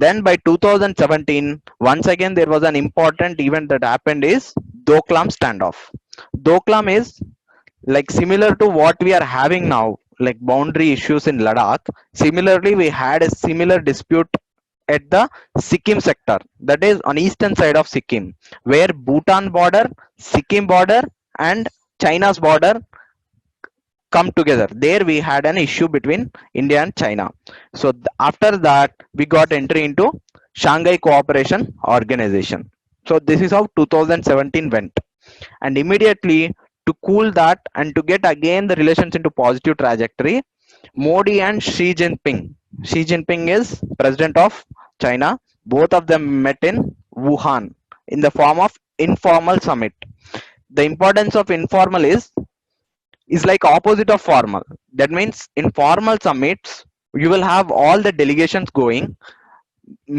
Then by 2017, once again there was an important event that happened is Doklam standoff. Doklam is like similar to what we are having now, like boundary issues in Ladakh. Similarly, we had a similar dispute at the Sikkim sector, that is on eastern side of Sikkim, where Bhutan border, Sikkim border, and China's border come together. There we had an issue between India and China. So after that we got entry into Shanghai Cooperation Organization. So this is how 2017 went. And immediately, to cool that and to get again the relations into positive trajectory, Modi and Xi Jinping. Xi Jinping is president of China. Both of them met in Wuhan in the form of informal summit. The importance of informal is like opposite of formal. That means in formal summits you will have all the delegations going,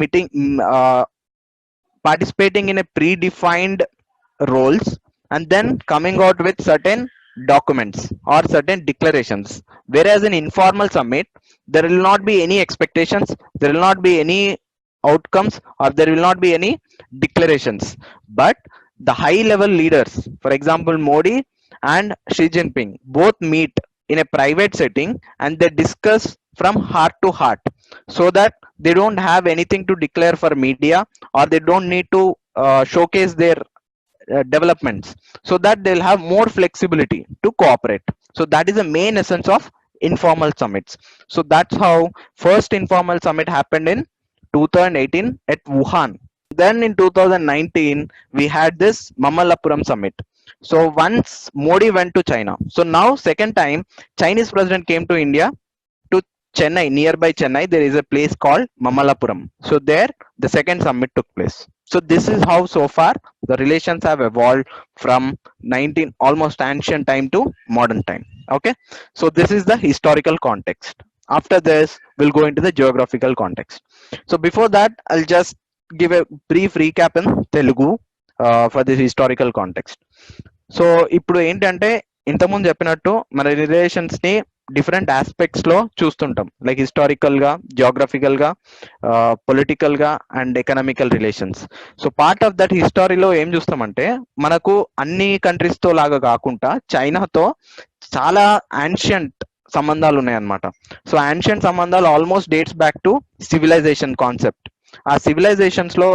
meeting, participating in a predefined roles, and then coming out with certain documents or certain declarations. Whereas in informal summit there will not be any expectations, there will not be any outcomes, or there will not be any declarations. But the high level leaders, for example Modi and Xi Jinping, both meet in a private setting and they discuss from heart to heart, so that they don't have anything to declare for media, or they don't need to showcase their developments, so that they'll have more flexibility to cooperate. So that is the main essence of informal summits. So that's how first informal summit happened in 2018 at Wuhan. Then in 2019 we had this Mamallapuram summit. So once Modi went to China, so now second time Chinese president came to India, to Chennai. Nearby Chennai there is a place called Mamallapuram. So there the second summit took place. So this is how so far the relations have evolved from 19 almost ancient time to modern time. Okay, so this is the historical context. After this we'll go into the geographical context. So before that I'll just give a brief recap in Telugu for this historical context. So ఇప్పుడు ఏంటంటే ఇంతకుముందు చెప్పినట్టు మన relations ని different aspects లో చూస్తుంటాం, like historical గా, geographical గా, పొలిటికల్ గా and economical relations. So part of that హిస్టరీలో ఏం చూస్తామంటే మనకు అన్ని కంట్రీస్ తో లాగా కాకుండా చైనాతో చాలా యాన్షియంట్ సంబంధాలు ఉన్నాయన్నమాట. సో యాన్షియంట్ సంబంధాలు almost dates back to civilisation concept. ఆ సివిలైజేషన్స్ లో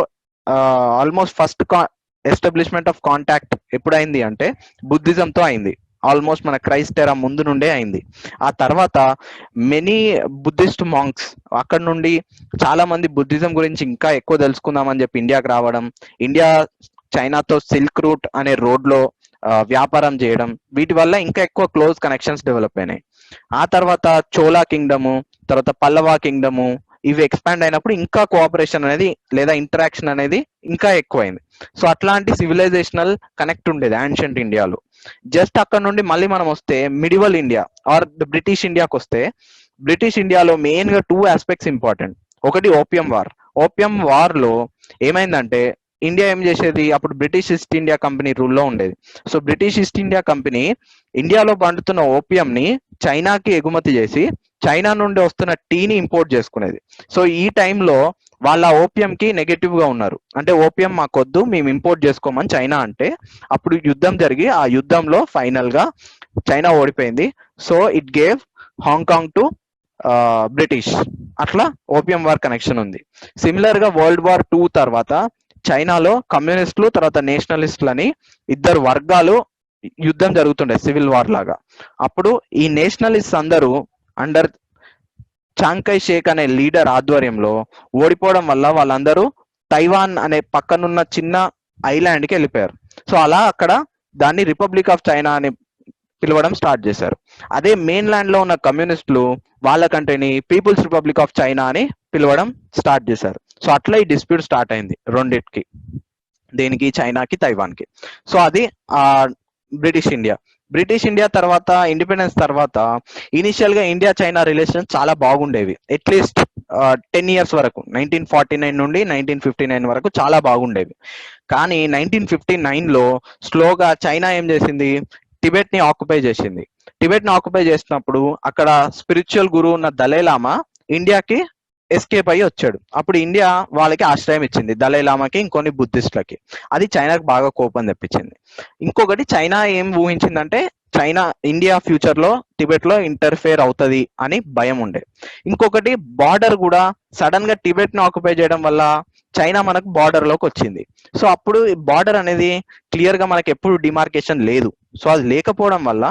almost first establishment of contact ఎప్పుడైంది అంటే బుద్ధిజంతో అయింది. ఆల్మోస్ట్ మన క్రైస్ట్ ఎరా ముందు నుండే అయింది. ఆ తర్వాత మెనీ బుద్ధిస్ట్ మాంక్స్ అక్కడ నుండి చాలా మంది బుద్ధిజం గురించి ఇంకా ఎక్కువ తెలుసుకుందామని చెప్పి ఇండియాకి రావడం, ఇండియా చైనాతో సిల్క్ రూట్ అనే రోడ్ లో వ్యాపారం చేయడం, వీటి వల్ల ఇంకా ఎక్కువ క్లోజ్ కనెక్షన్స్ డెవలప్ అయినాయి. ఆ తర్వాత చోలా కింగ్డము, తర్వాత పల్లవా కింగ్డము, ఇవి ఎక్స్పాండ్ అయినప్పుడు ఇంకా కోఆపరేషన్ అనేది లేదా ఇంటరాక్షన్ అనేది ఇంకా ఎక్కువైంది. సో అట్లాంటి సివిలైజేషనల్ కనెక్ట్ ఉండేది యాన్షియంట్ ఇండియాలో. జస్ట్ అక్కడ నుండి మళ్ళీ మనం వస్తే మిడివల్ ఇండియా ఆర్ బ్రిటిష్ ఇండియాకి వస్తే, బ్రిటిష్ ఇండియాలో మెయిన్ గా 2 ఆస్పెక్ట్స్ ఇంపార్టెంట్. ఒకటి ఓపియం వార్. ఓపియం వార్ లో ఏమైందంటే ఇండియా ఏం చేసేది, అప్పుడు బ్రిటిష్ ఈస్ట్ ఇండియా కంపెనీ రూల్లో ఉండేది. So British east India company ఇండియాలో పండుతున్న ఓపియం ని చైనాకి ఎగుమతి చేసి చైనా నుండి వస్తున్న టీని ఇంపోర్ట్ చేసుకునేది. సో ఈ టైంలో వాళ్ళ ఓపియం కి నెగటివ్ గా ఉన్నారు, అంటే ఓపియం మాకొద్దు, మేము ఇంపోర్ట్ చేసుకోమని చైనా అంటే అప్పుడు యుద్ధం జరిగి ఆ యుద్ధంలో ఫైనల్ గా చైనా ఓడిపోయింది. So it gave Hong Kong to British. అట్లా ఓపియం వార్ కనెక్షన్ ఉంది. సిమిలర్ గా వరల్డ్ వార్ 2 తర్వాత చైనాలో కమ్యూనిస్టులు తర్వాత నేషనలిస్టులు అని ఇద్దరు వర్గాలు యుద్ధం జరుగుతుండే, సివిల్ వార్ లాగా. అప్పుడు ఈ నేషనలిస్ట్ అందరూ అండర్ చాంకై షేక్ అనే లీడర్ ఆధ్వర్యంలో ఓడిపోవడం వల్ల వాళ్ళందరూ తైవాన్ అనే పక్కనున్న చిన్న ఐలాండ్ కి వెళ్ళిపోయారు. సో అలా అక్కడ దాన్ని రిపబ్లిక్ ఆఫ్ చైనా అని పిలవడం స్టార్ట్ చేశారు. అదే మెయిన్ ల్యాండ్ లో ఉన్న కమ్యూనిస్టులు వాళ్ళ కంట్రీని పీపుల్స్ రిపబ్లిక్ ఆఫ్ చైనా అని పిలవడం స్టార్ట్ చేశారు. సో అట్లా ఈ డిస్ప్యూట్ స్టార్ట్ అయింది రెండిటికి, దేనికి, చైనాకి తైవాన్కి. సో అది బ్రిటిష్ ఇండియా. బ్రిటిష్ ఇండియా తర్వాత ఇండిపెండెన్స్ తర్వాత ఇనిషియల్ గా ఇండియా చైనా రిలేషన్స్ చాలా బాగుండేవి. అట్లీస్ట్ 10 years వరకు, 1949 నుండి 1959 వరకు చాలా బాగుండేవి. కానీ 1959 లో స్లోగా చైనా ఏం చేసింది, టిబెట్ ని ఆక్యుపై చేసింది. టిబెట్ ని ఆక్యుపై చేసినప్పుడు అక్కడ స్పిరిచువల్ గురువు ఉన్న దలైలామా ఇండియాకి ఎస్కేప్ అయ్యి వచ్చాడు. అప్పుడు ఇండియా వాళ్ళకి ఆశ్రయం ఇచ్చింది, దలైలామాకి ఇంకొన్ని బుద్ధిస్టులకి. అది చైనాకు బాగా కోపం తెప్పించింది. ఇంకొకటి చైనా ఏం ఊహించిందంటే చైనా ఇండియా ఫ్యూచర్ లో టిబెట్ లో ఇంటర్ఫేర్ అవుతది అని భయం ఉండే. ఇంకొకటి బార్డర్ కూడా సడన్ గా టిబెట్ ని ఆక్యుపై చేయడం వల్ల చైనా మనకు బార్డర్ లోకి వచ్చింది. సో అప్పుడు బార్డర్ అనేది క్లియర్ గా మనకి ఎప్పుడు డిమార్కేషన్ లేదు. సో అది లేకపోవడం వల్ల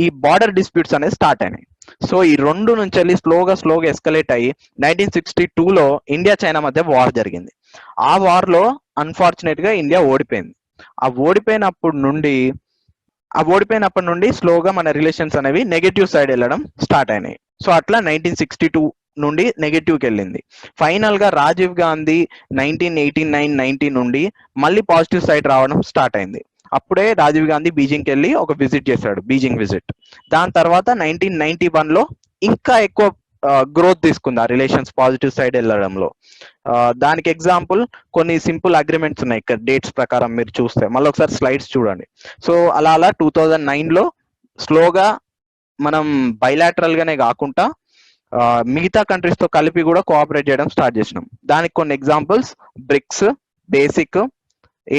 ఈ బార్డర్ డిస్ప్యూట్స్ అనేది స్టార్ట్ అయినాయి. సో ఈ రెండు నుంచి వెళ్ళి స్లోగా ఎస్కలేట్ అయ్యి 1962లో ఇండియా చైనా మధ్య వార్ జరిగింది. ఆ వార్ లో అన్ఫార్చునేట్ గా ఇండియా ఓడిపోయింది. ఆ ఓడిపోయినప్పటి నుండి స్లోగా మన రిలేషన్స్ అనేవి నెగటివ్ సైడ్ వెళ్ళడం స్టార్ట్ అయినాయి. సో అట్లా 1962 నుండి నెగటివ్ కి వెళ్ళింది. ఫైనల్ గా రాజీవ్ గాంధీ 1989-90 నుండి మళ్ళీ పాజిటివ్ సైడ్ రావడం స్టార్ట్ అయింది. అప్పుడే రాజీవ్ గాంధీ బీజింగ్కి వెళ్ళి ఒక విజిట్ చేశాడు, బీజింగ్ విజిట్. దాని తర్వాత 1991లో ఇంకా ఎక్కువ గ్రోత్ తీసుకుంది ఆ రిలేషన్స్ పాజిటివ్ సైడ్ వెళ్ళడంలో. దానికి ఎగ్జాంపుల్ కొన్ని సింపుల్ అగ్రిమెంట్స్ ఉన్నాయి ఇక్కడ డేట్స్ ప్రకారం మీరు చూస్తే. మళ్ళీ ఒకసారి స్లైడ్స్ చూడండి. సో అలా 2009లో స్లోగా మనం బైలాటరల్ గానే కాకుండా మిగతా కంట్రీస్ తో కలిపి కూడా కోఆపరేట్ చేయడం స్టార్ట్ చేసినాం. దానికి కొన్ని examples BRICS, BASIC,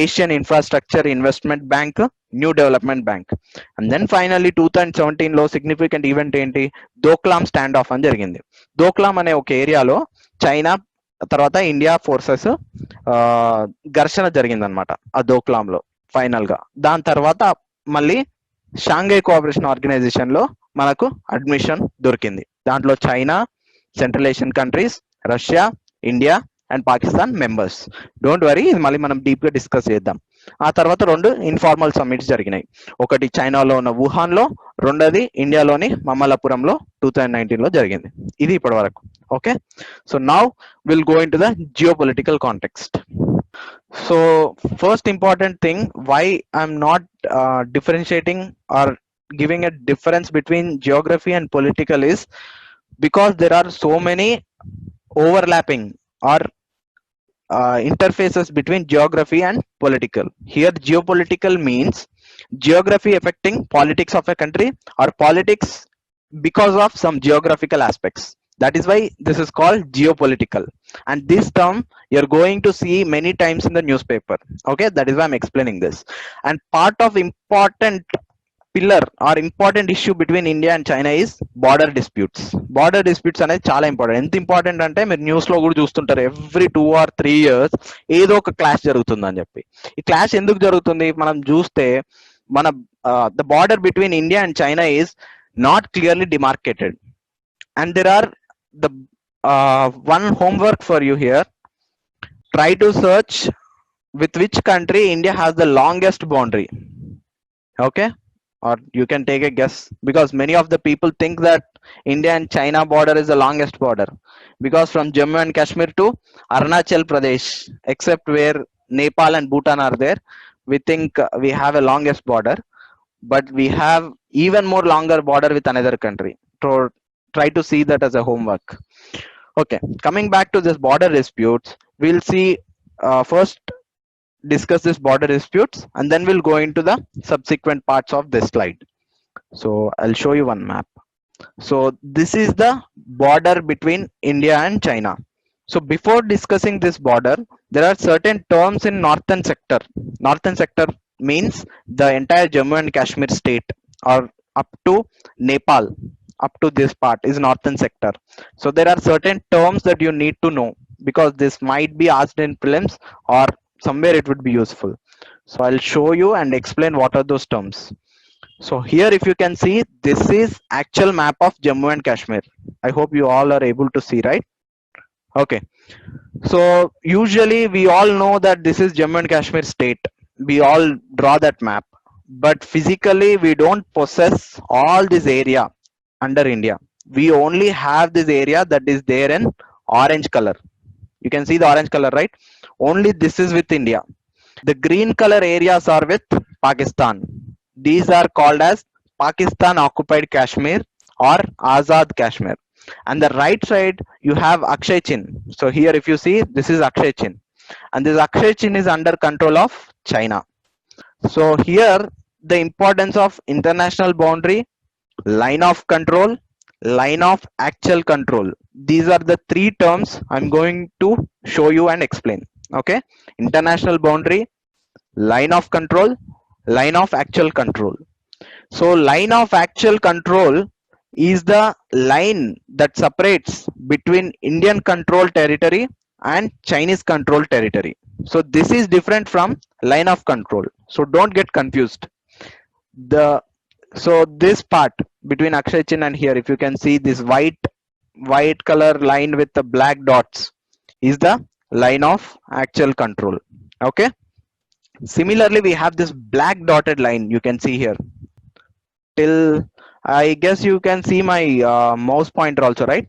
Asian infrastructure investment bank, new development bank. And then finally 2017లో సిగ్నిఫికెంట్ ఈవెంట్ ఏంటి, దోక్లాం స్టాండ్ ఆఫ్ అని జరిగింది. దోక్లాం అనే ఒక ఏరియాలో చైనా తర్వాత ఇండియా ఫోర్సెస్ ఘర్షణ జరిగింది అనమాట ఆ దోక్లాం లో ఫైనల్ గా. దాని తర్వాత మళ్ళీ షాంఘై కోఆపరేషన్ ఆర్గనైజేషన్ లో మనకు అడ్మిషన్ దొరికింది. దాంట్లో China, central Asian countries, Russia, India and Pakistan members. Don't worry, ఇది మళ్ళీ మనం డీప్ గా డిస్కస్ చేద్దాం. ఆ తర్వాత రెండు ఇన్ఫార్మల్ సమ్మిట్స్ జరిగినాయి. ఒకటి చైనాలో ఉన్న వుహాన్ లో, రెండోది ఇండియాలోని మమలాపురంలో 2019లో జరిగింది. ఇది ఇప్పటి వరకు. Okay, so now will go in to the geopolitical context. So first important thing, why I'm not differentiating or giving a difference between geography and political is because there are so many overlapping or interfaces between geography and political. Here geopolitical means geography affecting politics of a country or politics because of some geographical aspects. That is why this is called geopolitical, and this term you're going to see many times in the newspaper. Okay, that is why I'm explaining this. And part of important pillar or important issue between India and China is border disputes. Border disputes అనేది చాలా important. ఎంత important అంటే మీరు news లో కూడా చూస్తుంటారు, every 2 or 3 years ఏదో ఒక క్లాష్ జరుగుతుందని చెప్పి. ఈ క్లాష్ ఎందుకు జరుగుతుంది మనం చూస్తే, మన the border between India and China is not clearly demarcated. And there are the one homework for you here. Try to search with which country India has the longest boundary. Okay, or you can take a guess, because many of the people think that India and China border is the longest border, because from Jammu and Kashmir to Arunachal Pradesh, except where Nepal and Bhutan are there, we think we have a longest border, but we have even more longer border with another country. So try to see that as a homework. Okay, coming back to this border disputes, we'll see first discuss this border disputes and then we'll go into the subsequent parts of this slide. So I'll show you one map. So this is the border between India and China. So before discussing this border, there are certain terms in northern sector. Northern sector means the entire Jammu and Kashmir state, or up to Nepal, up to this part is northern sector. So there are certain terms that you need to know, because this might be asked in prelims or somewhere it would be useful. So I'll show you and explain what are those terms. So here if you can see, this is actual map of Jammu and Kashmir. I hope you all are able to see, right? Okay, so usually we all know that this is Jammu and Kashmir state. We all draw that map, but physically we don't possess all this area under India. We only have this area that is there in orange color. You can see the orange color, right? Only this is with India. The green color areas are with Pakistan. These are called as Pakistan occupied Kashmir or Azad Kashmir. And the right side you have Akshay Chin. So here if you see, this is Akshay Chin, and this Akshay Chin is under control of China. So here the importance of international boundary, line of control, line of actual control. These are the three terms I'm going to show you and explain. Okay, international boundary, line of control, line of actual control. So line of actual control is the line that separates between Indian control territory and Chinese control territory. So this is different from line of control. So don't get confused. The so this part between Akshay Chin and here, if you can see this white color line with the black dots, is the line of actual control. Okay. Similarly, we have this black dotted line. You can see here till, I guess you can see my mouse pointer also, right?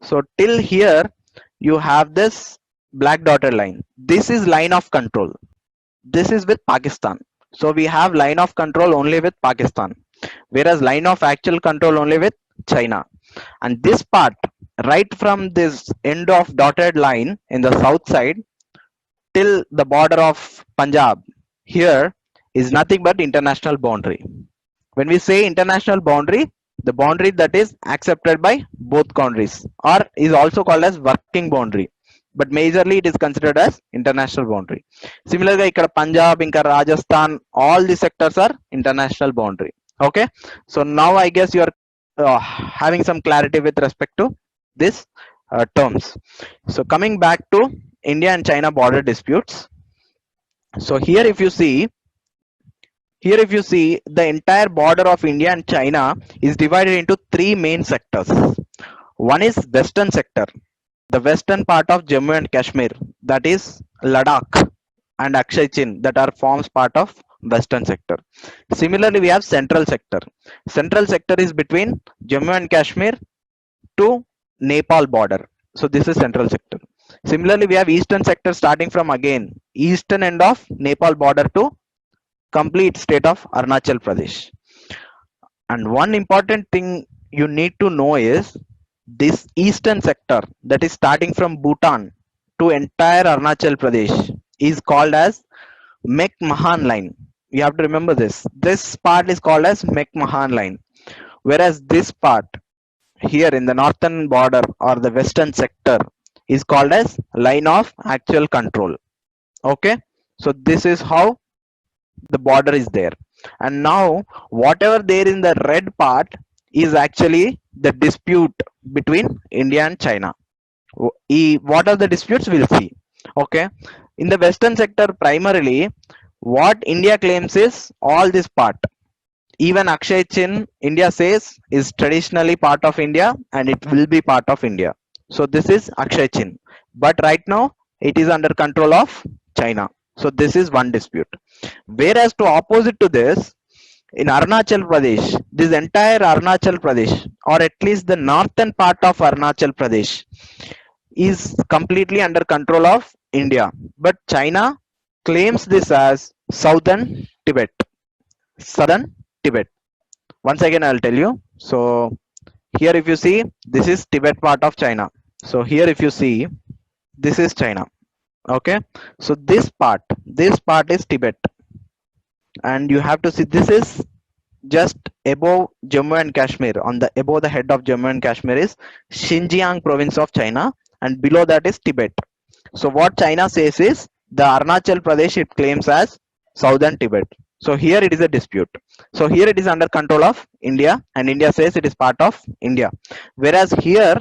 So till here you have this black dotted line. This is line of control. This is with Pakistan. So we have line of control only with Pakistan, whereas line of actual control only with China. And this part, right from this end of dotted line in the south side till the border of Punjab, here is nothing but international boundary. When we say international boundary, the boundary that is accepted by both countries, or is also called as working boundary, but majorly it is considered as international boundary. Similarly, ikkada Punjab, inka Rajasthan, all these sectors are international boundary. Okay, so now I guess you are having some clarity with respect to this terms. So coming back to India and China border disputes. So here if you see, the entire border of India and China is divided into three main sectors. One is western sector, the western part of Jammu and Kashmir, that is Ladakh and Akshay Chin, that are forms part of western sector. Similarly, we have central sector. Central sector is between Jammu and Kashmir to Nepal border. So this is central sector. Similarly, we have eastern sector starting from again eastern end of Nepal border to complete state of Arunachal Pradesh. And one important thing you need to know is this eastern sector, that is starting from Bhutan to entire Arunachal Pradesh, is called as McMahon line. You have to remember this. This part is called as McMahon line, whereas this part here in the northern border or the western sector is called as line of actual control. Okay, so this is how the border is there. And now whatever there in the red part is actually the dispute between India and China. What are the disputes, we'll see. Okay, in the western sector, primarily what India claims is all this part. Even Akshay Chin, India says, is traditionally part of India and it will be part of India. So this is Akshay Chin, but right now it is under control of China. So this is one dispute. Whereas to opposite to this, in Arunachal Pradesh, this entire Arunachal Pradesh, or at least the northern part of Arunachal Pradesh, is completely under control of India. But China claims this as southern Tibet. Southern Tibet. Once again, I'll tell you. So here, if you see, this is Tibet part of China. So here, if you see, this is China. Okay. So this part is Tibet. And you have to see, this is just above Jammu and Kashmir. On the above the head of Jammu and Kashmir is Xinjiang province of China, and below that is Tibet. So what China says is the Arunachal Pradesh it claims as southern Tibet. So here it is a dispute. So here it is under control of India, and India says it is part of India. Whereas here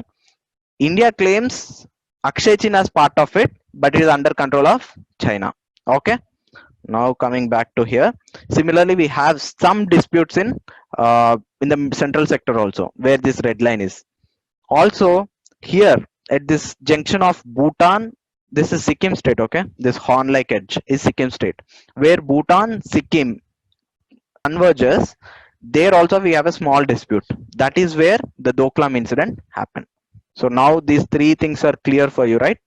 India claims Akshay Chin as part of it, but it is under control of China. Okay. Now coming back to here, similarly we have some disputes in the central sector also, where this red line is. Also here at this junction of Bhutan, this is Sikkim state. Okay, this horn like edge is Sikkim state, where Bhutan Sikkim converges. There also we have a small dispute. That is where the Doklam incident happened. So now these three things are clear for you, right?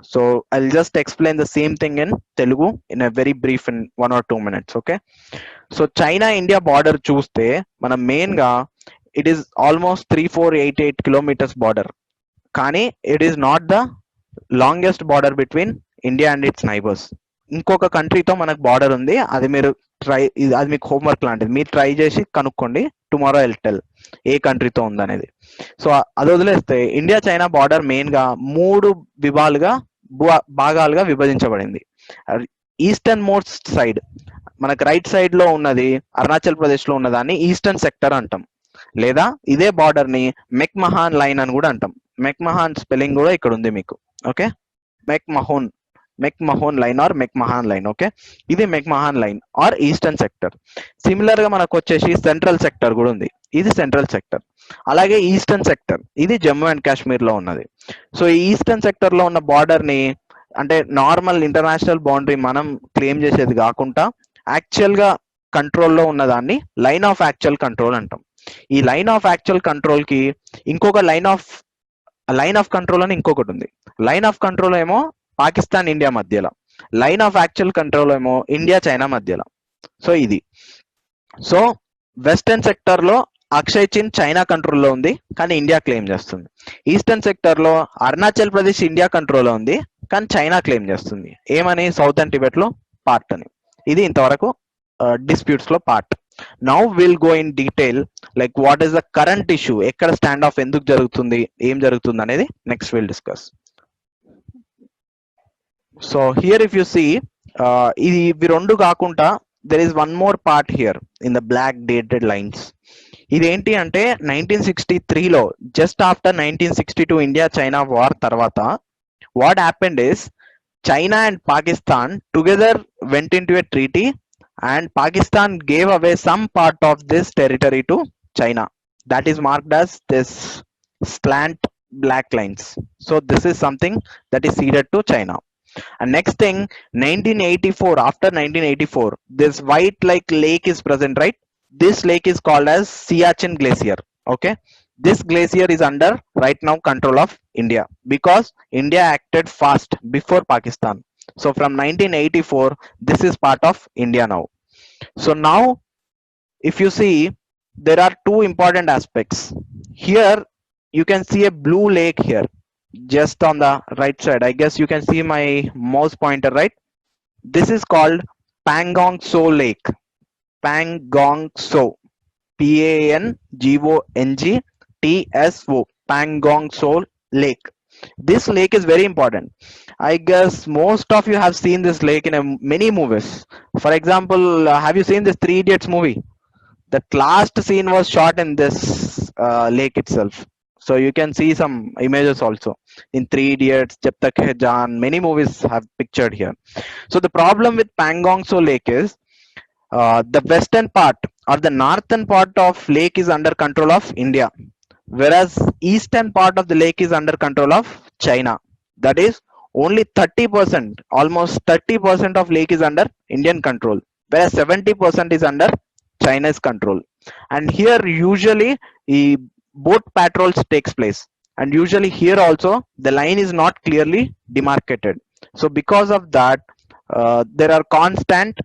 So I'll just explain the same thing in Telugu in a very brief in 1 or 2 minutes. Okay. So China India border chuste mana main ga it is almost 3488 kilometers border. Kani it is not the longest border between India and its neighbors. ఇంకొక కంట్రీతో మనకు border ఉంది, అది మీరు try, అది మీకు homework లాంటిది, మీరు try చేసి కనుక్కోండి టుమారో ఐల్ టెల్ ఏ కంట్రీతో ఉందనేది. సో అది వదిలేస్తే ఇండియా చైనా బార్డర్ మెయిన్ గా 3 విభాలుగా భాగాలుగా విభజించబడింది. ఈస్టర్న్ మోస్ట్ సైడ్ మనకు రైట్ సైడ్ లో ఉన్నది అరుణాచల్ ప్రదేశ్ లో ఉన్నదాన్ని ఈస్టర్న్ సెక్టర్ అంటాం, లేదా ఇదే బార్డర్ ని మెక్మహాన్ లైన్ అని కూడా అంటాం. మెక్మహాన్ స్పెల్లింగ్ కూడా ఇక్కడ ఉంది మీకు. Okay, McMahon McMahon line or McMahon line. Okay, ఇది McMahon line or eastern sector. Similar గా మనకు వచ్చేసి సెంట్రల్ సెక్టర్ కూడా ఉంది, ఇది సెంట్రల్ సెక్టర్. అలాగే ఈస్టర్న్ సెక్టర్ ఇది జమ్మూ అండ్ కాశ్మీర్ లో ఉన్నది. సో ఈ ఈస్టర్న్ సెక్టర్ లో ఉన్న బార్డర్ ని అంటే నార్మల్ ఇంటర్నేషనల్ బౌండరీ మనం క్లెయిమ్ చేసేది కాకుండా యాక్చువల్ గా కంట్రోల్లో ఉన్నదాన్ని లైన్ ఆఫ్ యాక్చువల్ కంట్రోల్ అంటాం. ఈ లైన్ ఆఫ్ యాక్చువల్ కంట్రోల్ కి ఇంకొక లైన్ ఆఫ్ కంట్రోల్ అని ఇంకొకటి ఉంది. లైన్ ఆఫ్ కంట్రోల్ ఏమో పాకిస్తాన్ ఇండియా మధ్యలో, లైన్ ఆఫ్ యాక్చువల్ కంట్రోల్ ఏమో ఇండియా చైనా మధ్యలో. సో ఇది. సో వెస్టర్న్ సెక్టర్ లో అక్షయ్ చిన్ చైనా కంట్రోల్లో ఉంది కానీ ఇండియా క్లెయిమ్ చేస్తుంది. ఈస్టర్న్ సెక్టర్ లో అరుణాచల్ ప్రదేశ్ ఇండియా కంట్రోల్లో ఉంది కానీ చైనా క్లెయిమ్ చేస్తుంది. ఏమని? సౌతర్న్ టిబెట్ లో పార్ట్ అని. ఇది ఇంతవరకు డిస్ప్యూట్స్ లో part. Now will go in detail like what is the current issue, ఎక్కడ స్టాండ్ ఆఫ్ ఎందుకు జరుగుతుంది, ఏం జరుగుతుంది అనేది next will discuss. So here if you see ఇది ఇవి రెండు కాకుండా there is one more part here in the black dated lines. ఇదేంటి అంటే 1963లో just after 1962 India China war తర్వాత what happened is China and Pakistan together went into a treaty and Pakistan gave away some part of this territory to China. That is marked as this slant black lines. So this is something that is ceded to China. And next thing, 1984, after 1984, this white like lake is present, right? This lake is called as Siachen Glacier. Okay. This glacier is under right now control of India because India acted fast before Pakistan. So from 1984, this is part of India now. So now, if you see, there are two important aspects. Here, you can see a blue lake here, just on the right side. I guess you can see my mouse pointer, right? This is called Pangong Tso Lake. Pangong Tso. Pangong TSO, Pangong Tso Lake. This lake is very important. I guess most of you have seen this lake in many movies. For example, have you seen this Three Idiots movie? The last scene was shot in this lake itself. So you can see some images also in Three Idiots, Jab Tak Hai Jaan. Many movies have pictured here. So the problem with Pangong Tso Lake is the western part or the northern part of lake is under control of India, whereas eastern part of the lake is under control of China. That is only 30%, almost 30% of lake is under Indian control, whereas 70% is under China's control. And here usually boat patrols takes place, and usually here also the line is not clearly demarcated. So because of that, there are constant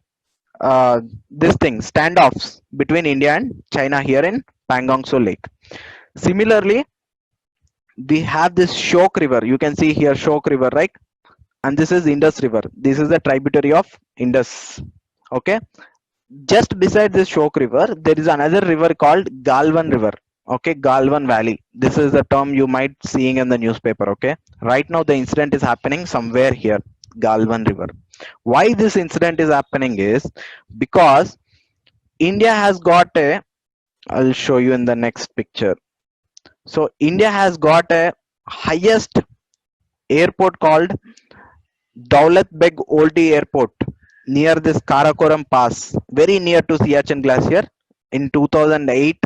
this thing standoffs between India and China here in Pangong Tso Lake. Similarly, we have this Shok River. You can see here Shok River, right? And this is Indus River. This is the tributary of Indus. Okay. Just beside this Shok River, there is another river called Galwan River. Okay, Galwan Valley. This is the term you might seeing in the newspaper. Okay. Right now, the incident is happening somewhere here, Galwan River. Why this incident is happening is because India has got a. I'll show you in the next picture. So India has got a highest airport called Daulat Beg Oldi Airport near this Karakoram Pass, very near to Siachen Glacier. In 2008,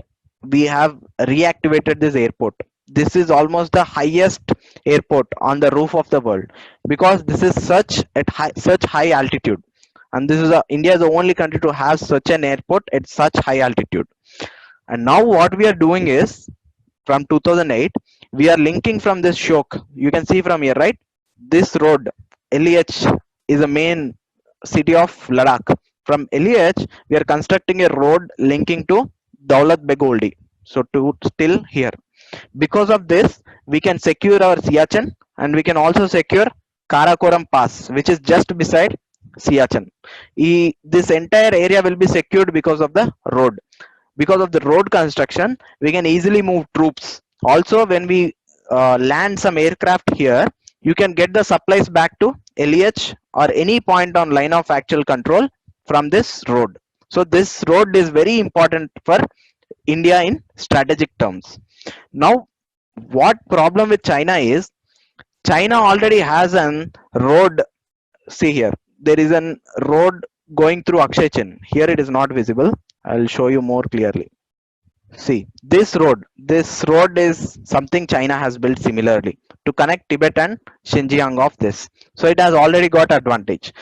we have reactivated this airport. This is almost the highest airport on the roof of the world because this is such high altitude, and this is India is the only country to have such an airport at such high altitude. And now what we are doing is, from 2008, we are linking from this Shok. You can see from here, right? This road, LEH, is the main city of Ladakh. From LEH, we are constructing a road linking to Daulat Beg Oldi. So to still here. Because of this, we can secure our Siachen, and we can also secure Karakoram Pass, which is just beside Siachen. This entire area will be secured because of the road. because of the road construction, we can easily move troops. Also, when we land some aircraft here, you can get the supplies back to LEH or any point on line of actual control from this road. So this road is very important for India in strategic terms. Now, what problem with China is, China already has an road. See here, there is an road going through Akshay Chin. Here it is not visible. I'll show you more clearly. See, this road is something China has built similarly to connect Tibet and Xinjiang of this. So it has already got advantage.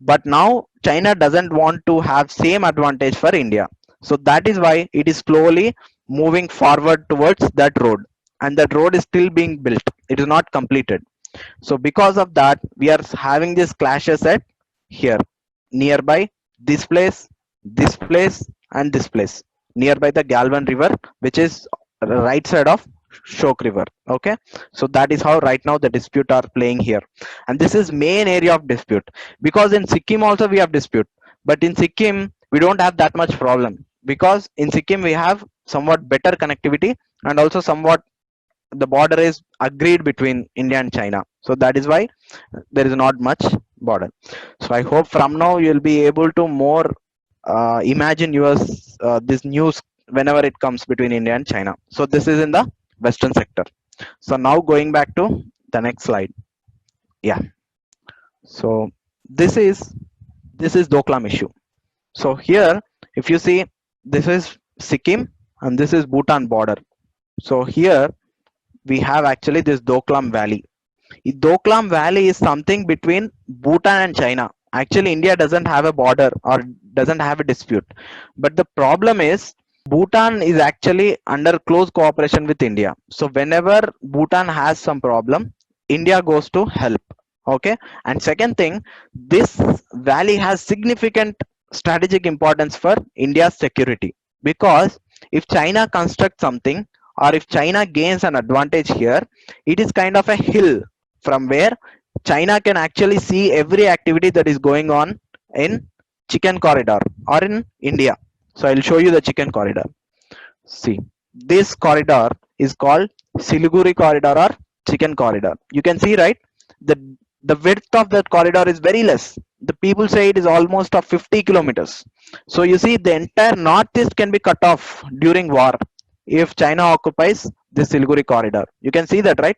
But now China doesn't want to have same advantage for India. So that is why it is slowly moving forward towards that road. And that road is still being built. It is not completed. So because of that, we are having these clashes at here, nearby this place, and this place, nearby the Galvan River, which is right side of Shok River. Okay, so that is how right now the dispute are playing here, and this is main area of dispute, because in Sikkim also we have dispute, but in Sikkim we don't have that much problem, because in Sikkim we have somewhat better connectivity, and also somewhat the border is agreed between India and China. So that is why there is not much border. So I hope from now you'll be able to more imagine yours this news whenever it comes between India and China. So this is in the western sector. So now going back to the next slide. Yeah. So this is Doklam issue. So here, if you see, this is Sikkim and this is Bhutan border. So here we have actually this Doklam Valley. Doklam Valley is something between Bhutan and China. Actually, India doesn't have a border or doesn't have a dispute. But the problem is, Bhutan is actually under close cooperation with India. So whenever Bhutan has some problem, India goes to help. Okay. And second thing, this valley has significant strategic importance for India's security, because if China constructs something, or if China gains an advantage here, it is kind of a hill from where China can actually see every activity that is going on in Chicken Corridor or in India. So I'll show you the Chicken Corridor. See, this corridor is called Siliguri Corridor or Chicken Corridor. You can see, right? The width of that corridor is very less. The people say it is almost of 50 kilometers. So you see, the entire northeast can be cut off during war if China occupies this Siliguri corridor. You can see that, right?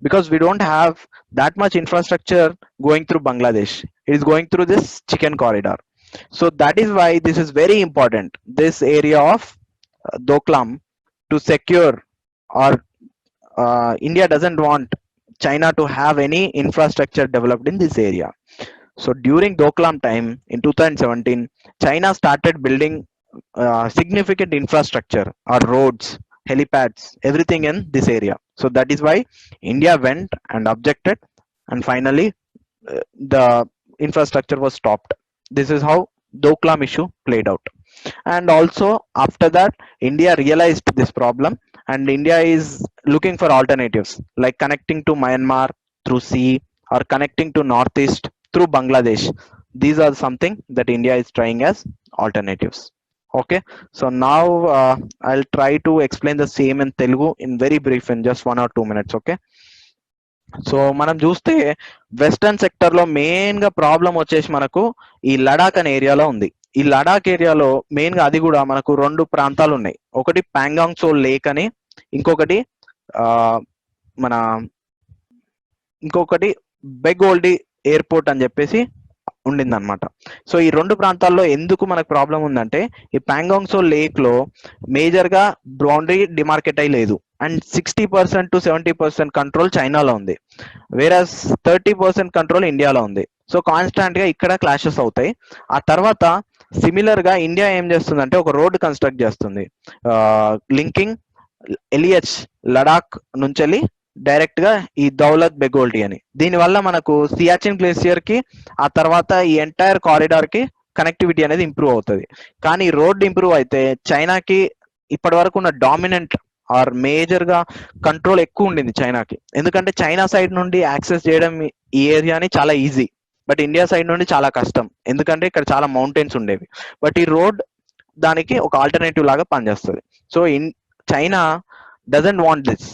Because we don't have that much infrastructure going through Bangladesh. It is going through this Chicken Corridor. So that is why this is very important, this area of Doklam, to secure, or India doesn't want China to have any infrastructure developed in this area. So during Doklam time in 2017, China started building significant infrastructure or roads, helipads, everything in this area. So that is why India went and objected, and finally the infrastructure was stopped. This is how Doklam issue played out. And also after that, India realized this problem, and India is looking for alternatives like connecting to Myanmar through sea, or connecting to northeast through Bangladesh. These are something that India is trying as alternatives. Okay, so now I'll try to explain the same in Telugu in very brief, in just 1 or 2 minutes. Okay, so మనం చూస్తే western sector లో main గా problem వచ్చేసి మనకు ఈ లడాక్ అనే ఏరియాలో ఉంది. ఈ లడాక్ ఏరియాలో మెయిన్ గా అది కూడా మనకు రెండు ప్రాంతాలు ఉన్నాయి. ఒకటి పాంగాంగ్ సో లేక్ అని, ఇంకొకటి ఆ మన ఇంకొకటి బెగోల్డీ ఎయిర్పోర్ట్ అని చెప్పేసి ఉండింది అనమాట. సో ఈ రెండు ప్రాంతాల్లో ఎందుకు మనకు ప్రాబ్లం ఉందంటే, ఈ పాంగాంగ్ సో లేక్ లో మేజర్ గా బౌండరీ డిమార్కెట్ అయి లేదు, అండ్ 60% to 70% కంట్రోల్ చైనాలో ఉంది, వేరస్ 30% కంట్రోల్ ఇండియాలో ఉంది. సో కాన్స్టాంట్ గా ఇక్కడ క్లాషెస్ అవుతాయి. ఆ తర్వాత సిమిలర్ గా ఇండియా ఏం చేస్తుందంటే ఒక రోడ్ కన్స్ట్రక్ట్ చేస్తుంది లింకింగ్ ఎలిహెచ్ లడాక్ నుంచి డైరెక్ట్ గా ఈ దౌలత్ బెగోల్టీ అని. దీని వల్ల మనకు సియాచిన్ గ్లేసియర్ కి, ఆ తర్వాత ఈ ఎంటైర్ కారిడార్ కి కనెక్టివిటీ అనేది ఇంప్రూవ్ అవుతుంది. కానీ రోడ్ ఇంప్రూవ్ అయితే చైనాకి ఇప్పటి వరకు ఉన్న డామినెంట్ ఆర్ మేజర్ గా కంట్రోల్ ఎక్కువ ఉండింది చైనాకి, ఎందుకంటే చైనా సైడ్ నుండి యాక్సెస్ చేయడం ఈ ఏరియాని చాలా ఈజీ, బట్ ఇండియా సైడ్ నుండి చాలా కష్టం, ఎందుకంటే ఇక్కడ చాలా మౌంటైన్స్ ఉండేవి. బట్ ఈ రోడ్ దానికి ఒక ఆల్టర్నేటివ్ లాగా పనిచేస్తుంది. So China doesn't want this,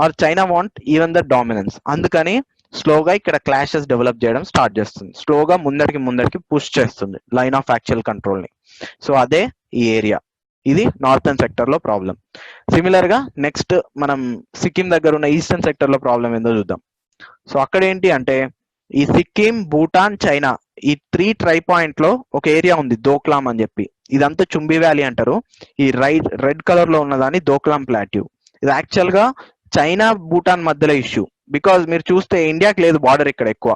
are China want even the dominance. అందుకని స్లోగా ఇక్కడ క్లాషెస్ డెవలప్ చేయడం స్టార్ట్ చేస్తుంది, స్లోగా ముందరికి పుష్ చేస్తుంది లైన్ ఆఫ్ యాక్చువల్ కంట్రోల్ ని. సో అదే ఈ ఏరియా, ఇది నార్థన్ సెక్టర్ లో ప్రాబ్లం. సిమిలర్ గా నెక్స్ట్ మనం సిక్కిం దగ్గర ఉన్న ఈస్టర్న్ సెక్టర్ లో ప్రాబ్లం ఏందో చూద్దాం. సో అక్కడ ఏంటి అంటే ఈ సిక్కిం, భూటాన్, చైనా ఈ 3 ట్రై పాయింట్ లో ఒక ఏరియా ఉంది దోక్లాం అని చెప్పి. ఇదంతా చుంబి వ్యాలీ అంటారు. ఈ రెడ్ కలర్ లో ఉన్నదాన్ని దోక్లాం ప్లాట్యూ. ఇది యాక్చువల్ గా చైనా భూటాన్ మధ్యలో ఇష్యూ. బికాజ్ మీరు చూస్తే ఇండియాకి లేదు బార్డర్ ఇక్కడ ఎక్కువ,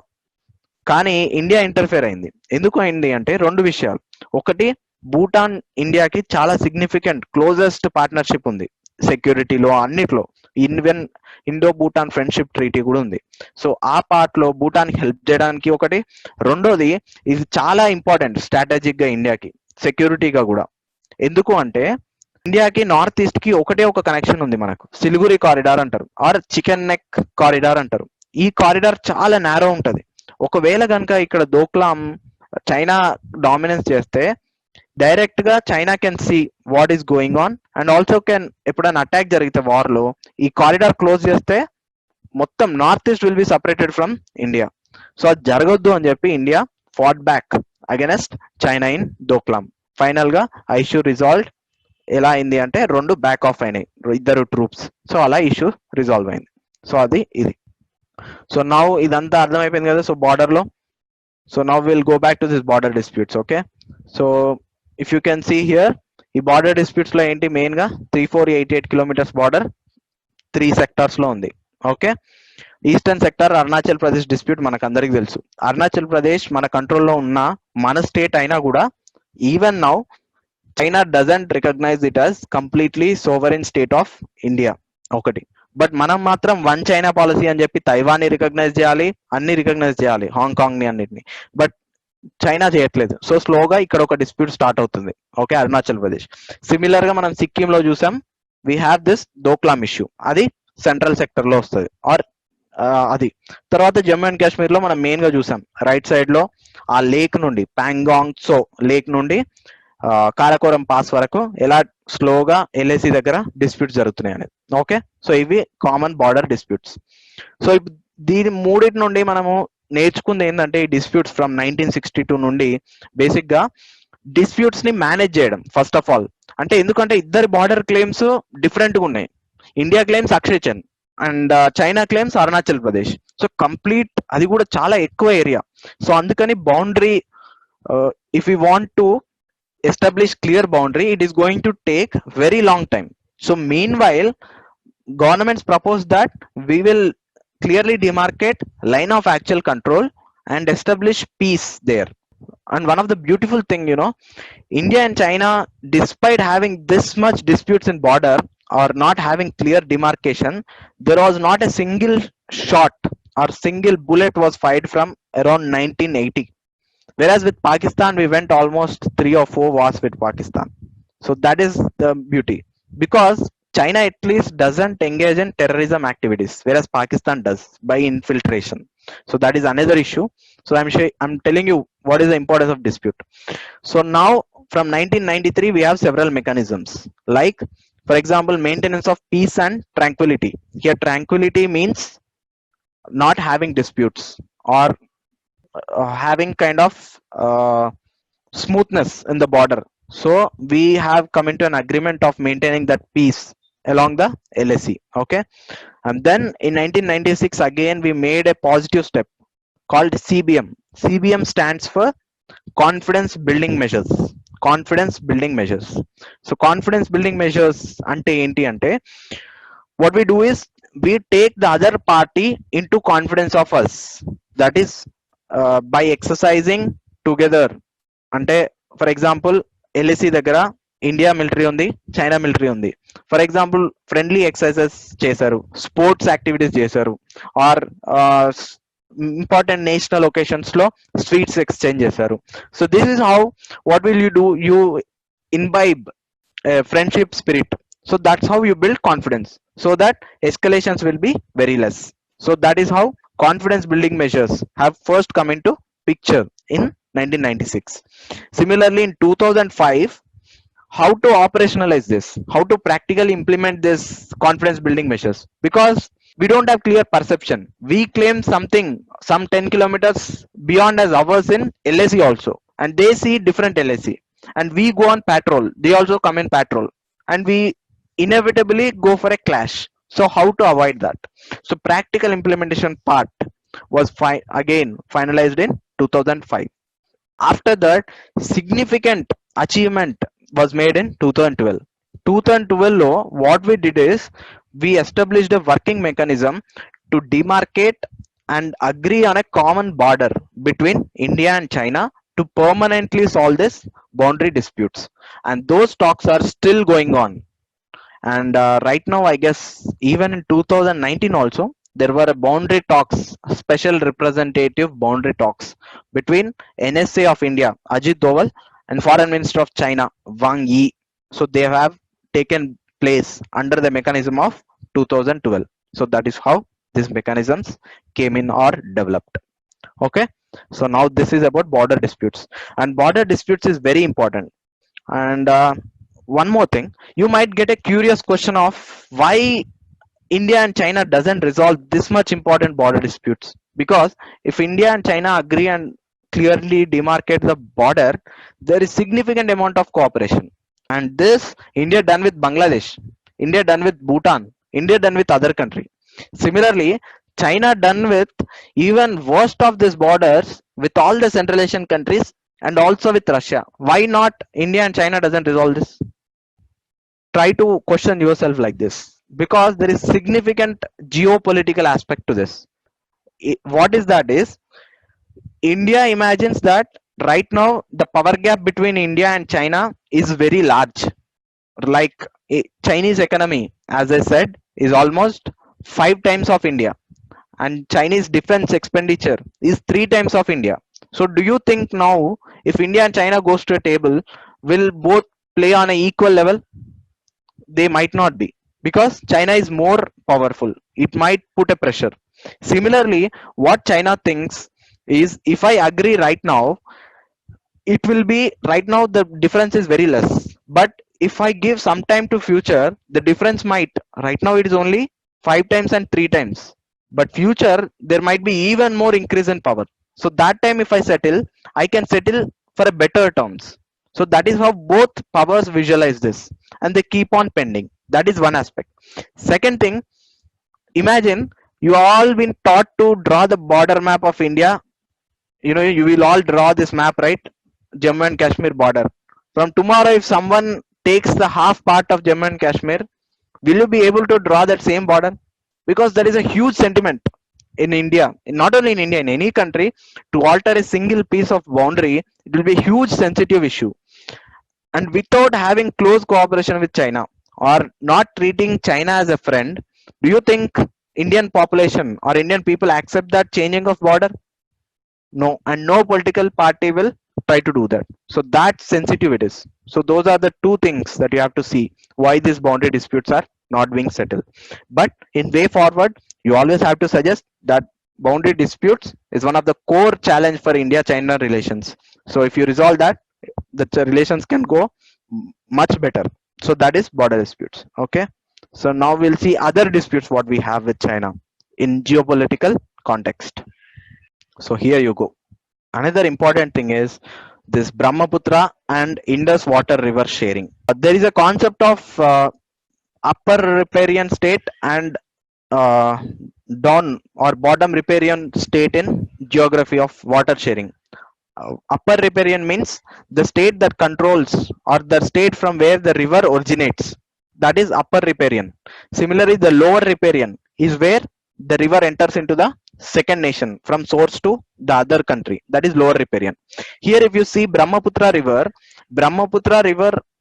కానీ ఇండియా ఇంటర్ఫేర్ అయింది. ఎందుకు అయింది అంటే 2 విషయాలు. ఒకటి, భూటాన్ ఇండియాకి చాలా సిగ్నిఫికెంట్ క్లోజెస్ట్ పార్ట్నర్షిప్ ఉంది సెక్యూరిటీలో, అన్నిట్లో. Even Indo Bhutan friendship treaty కూడా ఉంది. సో ఆ పార్ట్ లో భూటాన్ హెల్ప్ చేయడానికి ఒకటి. రెండోది, ఇది చాలా ఇంపార్టెంట్ స్ట్రాటజిక్ గా ఇండియాకి, సెక్యూరిటీగా కూడా. ఎందుకు అంటే ఇండియాకి నార్త్ ఈస్ట్ కి ఒకటే ఒక కనెక్షన్ ఉంది మనకు, సిలిగురి కారిడార్ అంటారు, ఆర్ చికెన్ నెక్ కారిడార్ అంటారు. ఈ కారిడార్ చాలా నేరో ఉంటది. ఒకవేళ కనుక ఇక్కడ దోక్లాం చైనా డామినెన్స్ చేస్తే డైరెక్ట్ గా China can see what is going on, and also can ఎప్పుడైనా అటాక్ జరిగితే వార్ లో ఈ కారిడార్ క్లోజ్ చేస్తే మొత్తం north east will be separated from India. So అది జరగొద్దు అని చెప్పి India fought back against China in Doklam. Final గా ఆ ఇష్యూ రిజాల్వ్ ఎలా అయింది అంటే 2 బ్యాక్ ఆఫ్ అయినాయి, ఇద్దరు ట్రూప్స్. సో అలా ఇష్యూ రిజాల్వ్ అయింది. సో అది ఇది. సో నౌ ఇదంతా అర్థమైపోయింది కదా. సో బార్డర్ లో, so now will go back to this border disputes. Okay, so if you can see here, ఈ బార్డర్ డిస్ప్యూట్స్ లో ఏంటి మెయిన్ గా 3488 కిలోమీటర్స్ బార్డర్ 3 సెక్టార్స్ లో ఉంది. Okay, eastern sector Arunachal Pradesh dispute మనకు అందరికి తెలుసు. అరుణాచల్ ప్రదేశ్ మన కంట్రోల్లో ఉన్న మన స్టేట్ అయినా కూడా even now China doesn't recognize it as completely sovereign state of India ఒకటి. బట్ మనం మాత్రం వన్ చైనా పాలసీ అని చెప్పి తైవాన్ ని రికగ్నైజ్ చేయాలి, అన్ని రికగ్నైజ్ చేయాలి, హాంకాంగ్ ని అన్నిటిని. బట్ చైనా చేయట్లేదు. సో స్లోగా ఇక్కడ ఒక డిస్ప్యూట్ స్టార్ట్ అవుతుంది. ఓకే, అరుణాచల్ ప్రదేశ్. సిమిలర్ గా మనం సిక్కిం లో చూసాం, వీ హ్యావ్ దిస్ దోక్లాం ఇష్యూ, అది సెంట్రల్ సెక్టర్ లో వస్తుంది. ఆర్ అది తర్వాత జమ్మూ అండ్ కాశ్మీర్ లో మనం మెయిన్ గా చూసాం, రైట్ సైడ్ లో ఆ లేక్ నుండి ప్యాంగాంగ్ సో లేక్ నుండి కారకోరం పాస్ వరకు ఎలా స్లోగా ఎల్ఏసి దగ్గర డిస్ప్యూట్స్ జరుగుతున్నాయి అనేది. ఓకే, సో ఇవి కామన్ బార్డర్ డిస్ప్యూట్స్. సో దీని మూడింటి నుండి మనము నేర్చుకుంది ఏంటంటే ఈ డిస్ప్యూట్స్ ఫ్రమ్ 1962 నుండి బేసిక్ గా డిస్ప్యూట్స్ ని మేనేజ్ చేయడం ఫస్ట్ ఆఫ్ ఆల్. అంటే ఎందుకంటే ఇద్దరు బార్డర్ క్లెయిమ్స్ డిఫరెంట్ గా ఉన్నాయి. India claims Akshay Chand and China claims Arunachal Pradesh. So complete అది కూడా చాలా ఎక్కువ ఏరియా. సో అందుకని boundary, if you want to establish clear boundary, it is going to take very long time. So meanwhile governments propose that we will clearly demarcate line of actual control and establish peace there. And one of the beautiful thing, you know, India and China, despite having this much disputes in border or not having clear demarcation, there was not a single shot or single bullet was fired from around 1980. Whereas with Pakistan, we went almost 3 or 4 wars with Pakistan. So that is the beauty. Because China at least doesn't engage in terrorism activities, whereas Pakistan does by infiltration. So that is another issue. So I'm telling you what is the importance of dispute. So now from 1993, we have several mechanisms. Like, for example, maintenance of peace and tranquility. Here, tranquility means not having disputes or having kind of smoothness in the border. So we have come into an agreement of maintaining that peace along the LAC. Okay, and then in 1996 again we made a positive step called CBM. CBM stands for confidence building measures. Confidence building measures. So confidence building measures ante enti ante, what we do is we take the other party into confidence of us. That is by exercising together. అంటే for example LAC దగ్గర India military ఉంది, China military ఉంది. For example friendly exercises చేశారు, sports activities చేశారు, or important national occasions లో sweets exchange చేశారు. So this is how what will you do, you imbibe friendship spirit. So that's how you build confidence, so that escalations will be very less. So that is how confidence building measures have first come into picture in 1996. Similarly in 2005, how to operationalize this, how to practically implement this confidence building measures, because we don't have clear perception. We claim something some 10 kilometers beyond as ours in LAC also, and they see different LAC, and we go on patrol, they also come in patrol, and we inevitably go for a clash. So how to avoid that? So practical implementation part was again finalized in 2005. After that, significant achievement was made in 2012. 2012 law, what we did is we established a working mechanism to demarcate and agree on a common border between India and China to permanently solve this boundary disputes, and those talks are still going on. And right now, I guess even in 2019 also, there were a boundary talks, special representative boundary talks between NSA of India Ajit Doval and Foreign Minister of China Wang Yi. So they have taken place under the mechanism of 2012. So that is how these mechanisms came in or developed. Okay, so now this is about border disputes, and border disputes is very important. And one more thing, you might get a curious question of why India and China doesn't resolve this much important border disputes. Because if India and China agree and clearly demarcate the border, there is significant amount of cooperation. And this India done with Bangladesh, India done with Bhutan, India done with other country. Similarly, China done with even worst of these borders with all the Central Asian countries and also with Russia. Why not India and China doesn't resolve this? Try to question yourself like this, because there is significant geopolitical aspect to this. What is that is, India imagines that right now the power gap between India and China is very large. Like Chinese economy, as I said, is almost 5 times of India, and Chinese defense expenditure is 3 times of India. So do you think now if India and China goes to a table, will both play on an equal level? They might not be, because China is more powerful. It might put a pressure. Similarly, what China thinks is, if I agree right now, it will be, right now the difference is very less, but if I give some time to future, the difference might, right now it is only 5 times and 3 times, but future there might be even more increase in power. So that time if I settle, I can settle for a better terms. So that is how both powers visualize this, and they keep on pending. That is one aspect. Second thing, imagine you all been taught to draw the border map of India. You know, you will all draw this map, right? Jammu and Kashmir border. From tomorrow, if someone takes the half part of Jammu and Kashmir, will you be able to draw that same border? Because there is a huge sentiment in India, not only in India, in any country, to alter a single piece of boundary, it will be a huge sensitive issue. And without having close cooperation with China or not treating China as a friend, do you think Indian population or Indian people accept that changing of border? No, and no political party will try to do that. So that's sensitive it is. So those are the two things that you have to see why these boundary disputes are not being settled. But in way forward, you always have to suggest that boundary disputes is one of the core challenge for India-China relations. So if you resolve that, the relations can go much better. So that is border disputes. Okay. So now we'll see other disputes what we have with China in geopolitical context. So here you go. Another important thing is this Brahmaputra and Indus water river sharing. There is a concept of upper riparian state and uh, down or bottom riparian state in geography of water sharing. Upper riparian means the state that controls or the state from where the river originates. That is upper riparian. Similarly, the lower riparian is where the river enters into the second nation from source to the other country. That is lower riparian. Here, if you see Brahmaputra river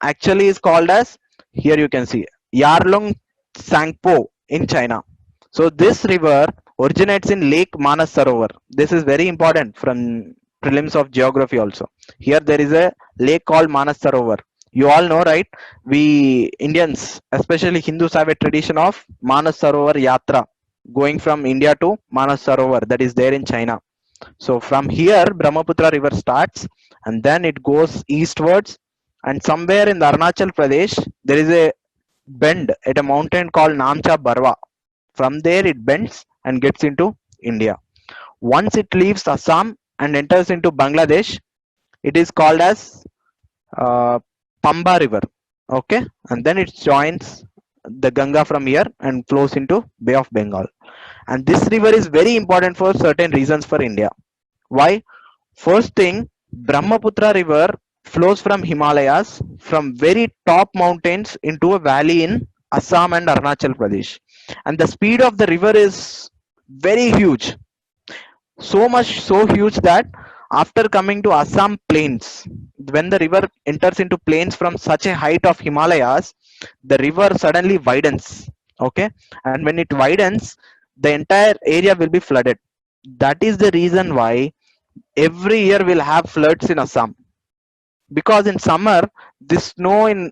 actually is called as, here you can see Yarlung Tsangpo in China. So this river originates in Lake Manas Sarovar. This is very important from prelims of geography also. Here there is a lake called Manas Sarovar. You all know, right? We Indians, especially Hindus, have a tradition of Manas Sarovar Yatra, going from India to Manas Sarovar, that is there in China. So from here Brahmaputra river starts, and then it goes eastwards, and somewhere in the Arunachal Pradesh there is a bend at a mountain called Namcha Barwa. From there it bends and gets into India. Once it leaves Assam and enters into Bangladesh, it is called as uh, Pamba River. Okay, and then it joins the Ganga from here and flows into Bay of Bengal. And this river is very important for certain reasons for India. Why? First thing, Brahmaputra River flows from Himalayas from very top mountains into a valley in Assam and Arunachal Pradesh. And the speed of the river is very huge, so much so huge that after coming to Assam plains, when the river enters into plains from such a height of Himalayas, the river suddenly widens. Okay, and when it widens, the entire area will be flooded. That is the reason why every year we'll have floods in Assam, because in summer the snow in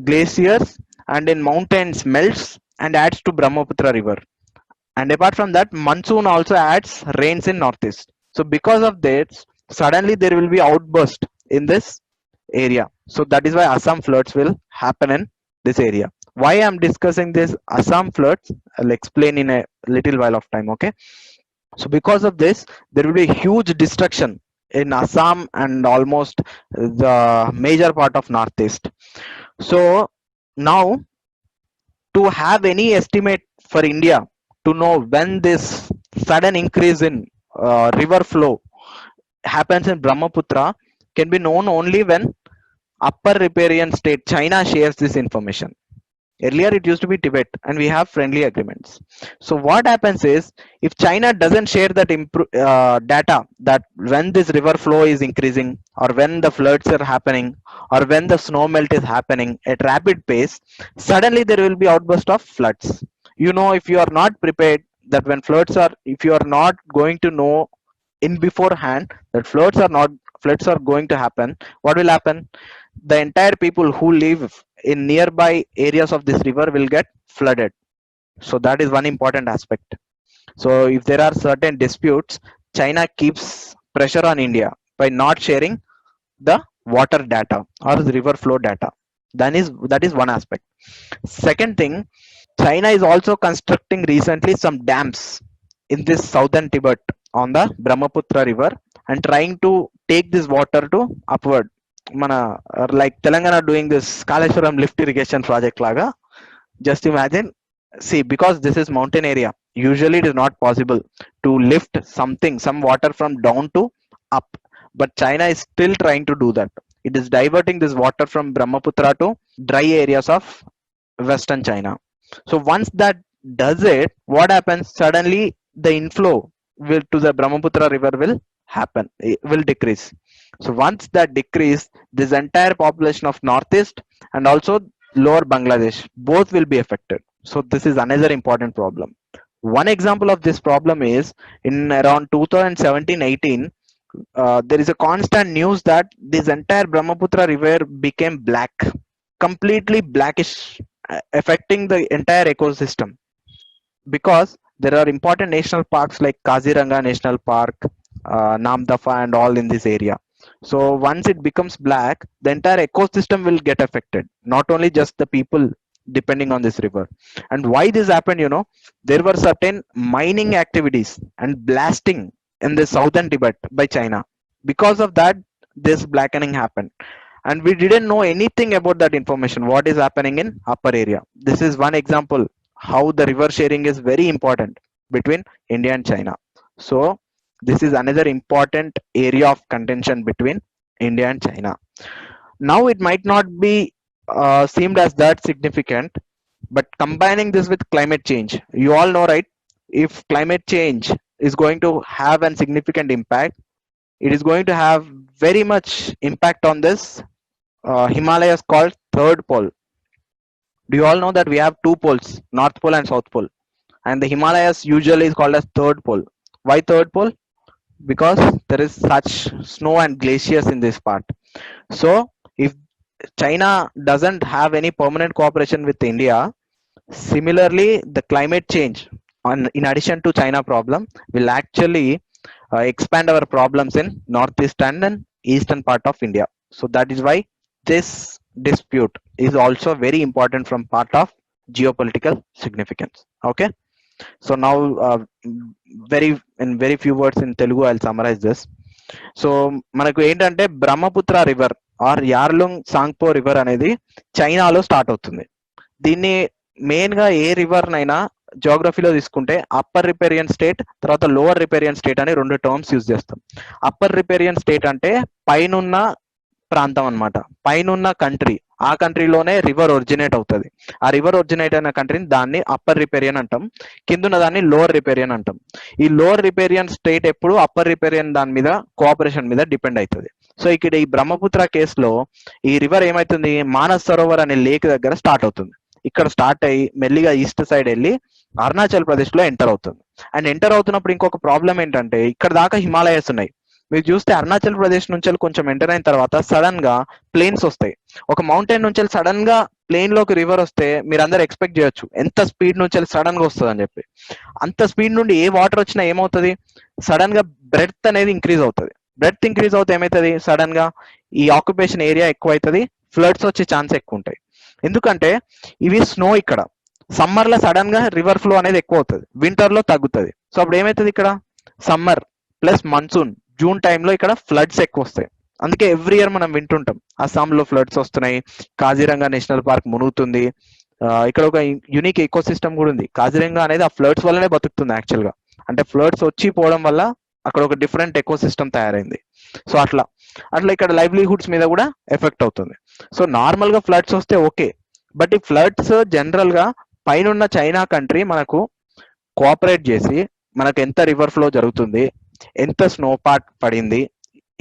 glaciers and in mountains melts and adds to Brahmaputra river. And apart from that, monsoon also adds rains in northeast. So because of this, suddenly there will be outburst in this area. So that is why Assam floods will happen in this area. Why I'm discussing this Assam floods, I'll explain in a little while of time. Okay, so because of this, there will be huge destruction in Assam and almost the major part of northeast. So now, to have any estimate for India to know when this sudden increase in river flow happens in Brahmaputra can be known only when upper riparian state China shares this information. Earlier it used to be Tibet and we have friendly agreements. So what happens is, if China doesn't share that data that when this river flow is increasing or when the floods are happening or when the snow melt is happening at rapid pace, suddenly there will be outburst of floods. You know, if you are not prepared, that when floods are, if you are not going to know in beforehand that floods are going to happen, what will happen? The entire people who live in nearby areas of this river will get flooded. So that is one important aspect. So if there are certain disputes, China keeps pressure on India by not sharing the water data or the river flow data. That is one aspect. Second thing, China is also constructing recently some dams in this southern Tibet on the Brahmaputra river and trying to take this water to upward. Mana like Telangana doing this Kaleshwaram lift irrigation project laga. Just imagine. See, because this is mountain area, usually it is not possible to lift some water from down to up. But China is still trying to do that. It is diverting this water from Brahmaputra to dry areas of western China. So once that does it, what happens? Suddenly the inflow will to the Brahmaputra river will happen, it will decrease. So once that decrease, this entire population of northeast and also lower Bangladesh both will be affected. So this is another important problem. One example of this problem is in around 2017-18, there is a constant news that this entire Brahmaputra river became black, completely blackish, affecting the entire ecosystem, because there are important national parks like Kaziranga National Park, Namdafa, and all in this area. So once it becomes black, the entire ecosystem will get affected, not only just the people depending on this river. And why this happened, there were certain mining activities and blasting in the southern Tibet by China. Because of that, this blackening happened. And we didn't know anything about that information, what is happening in upper area. This is one example how the river sharing is very important between India and China. So this is another important area of contention between India and China. Now it might not be seemed as that significant, but combining this with climate change, you all know, right? If climate change is going to have a significant impact, it is going to have very much impact on this Himalayas called third pole. Do you all know that we have two poles, North Pole and South Pole? And the Himalayas usually is called as third pole. Why third pole? Because there is such snow and glaciers in this part. So if China doesn't have any permanent cooperation with India, similarly the climate change, in addition to China problem, will actually expand our problems in northeast and eastern part of India. So that is why this dispute is also very important from part of geopolitical significance. Okay, so now very in very few words in Telugu I'll summarize this. So మనకు ఏంటంటే Brahmaputra river or Yarlung Tsangpo river అనేది చైనాలో start అవుతుంది. దీన్ని main గా ఏ river నైనా జోగ్రఫీలో తీసుకుంటే upper రిపేరియన్ state తర్వాత లోవర్ రిపేరియన్ స్టేట్ అని రెండు టర్మ్స్ యూజ్ చేస్తాం. అప్పర్ రిపేరియన్ స్టేట్ అంటే పైనున్న ప్రాంతం అన్నమాట, పైనున్న కంట్రీ, ఆ కంట్రీలోనే రివర్ ఒరిజినేట్ అవుతుంది. ఆ రివర్ ఒరిజినేట్ అయిన కంట్రీని దాన్ని అప్పర్ రిపేరియన్ అంటాం, కిందున్న దాన్ని లోవర్ రిపేరియన్ అంటాం. ఈ లోవర్ రిపేరియన్ స్టేట్ ఎప్పుడు అప్పర్ రిపేరియన్ దాని మీద కోఆపరేషన్ మీద డిపెండ్ అవుతుంది. సో ఇక్కడ ఈ బ్రహ్మపుత్ర కేసులో ఈ రివర్ ఏమైతుంది, మానస్ సరోవర్ అనే లేక్ దగ్గర స్టార్ట్ అవుతుంది. ఇక్కడ స్టార్ట్ అయ్యి మెల్లిగా ఈస్ట్ సైడ్ వెళ్ళి అరుణాచల్ ప్రదేశ్ లో ఎంటర్ అవుతుంది. అండ్ ఎంటర్ అవుతున్నప్పుడు ఇంకొక ప్రాబ్లం ఏంటంటే ఇక్కడ దాకా హిమాలయస్ ఉన్నాయి. మీరు చూస్తే అరుణాచల్ ప్రదేశ్ నుంచి కొంచెం ఎంటర్ అయిన తర్వాత సడన్ గా ప్లేన్స్ వస్తాయి. ఒక మౌంటైన్ నుంచి సడన్ గా ప్లేన్ లోకి రివర్ వస్తే మీరు అందరు ఎక్స్పెక్ట్ చేయొచ్చు ఎంత స్పీడ్ నుంచి సడన్ గా వస్తుంది అని చెప్పి. అంత స్పీడ్ నుండి ఏ వాటర్ వచ్చినా ఏమవుతుంది, సడన్ గా బ్రెడ్త్ అనేది ఇంక్రీజ్ అవుతుంది. బ్రెడ్త్ ఇంక్రీజ్ అవుతే ఏమవుతుంది, సడన్ గా ఈ ఆక్యుపేషన్ ఏరియా ఎక్కువ అవుతుంది, ఫ్లడ్స్ వచ్చే ఛాన్స్ ఎక్కువ ఉంటాయి. ఎందుకంటే ఇవి స్నో, ఇక్కడ సమ్మర్ లో సడన్ గా రివర్ ఫ్లో అనేది ఎక్కువ అవుతుంది, వింటర్ లో తగ్గుతుంది. సో అప్పుడు ఏమవుతుంది, ఇక్కడ సమ్మర్ ప్లస్ మన్సూన్ జూన్ టైంలో ఇక్కడ ఫ్లడ్స్ ఎక్కువ వస్తాయి. అందుకే ఎవ్రీ ఇయర్ మనం వింటుంటాం అస్సాం లో ఫ్లడ్స్ వస్తున్నాయి, కాజీరంగా నేషనల్ పార్క్ మునుగుతుంది. ఇక్కడ ఒక యూనిక్ ఎకో సిస్టమ్ కూడా ఉంది. కాజీరంగా అనేది ఆ ఫ్లడ్స్ వల్లనే బతుకుతుంది యాక్చువల్ గా. అంటే ఫ్లడ్స్ వచ్చి పోవడం వల్ల అక్కడ ఒక డిఫరెంట్ ఎకో సిస్టమ్ తయారైంది. సో అట్లా ఇక్కడ లైవ్లీహుడ్స్ మీద కూడా ఎఫెక్ట్ అవుతుంది. సో నార్మల్ గా ఫ్లడ్స్ వస్తే ఓకే, బట్ ఈ ఫ్లడ్స్ జనరల్ గా పైన చైనా కంట్రీ మనకు కోఆపరేట్ చేసి మనకు ఎంత రివర్ ఫ్లో జరుగుతుంది, ఎంత స్నో పార్ట్ పడింది,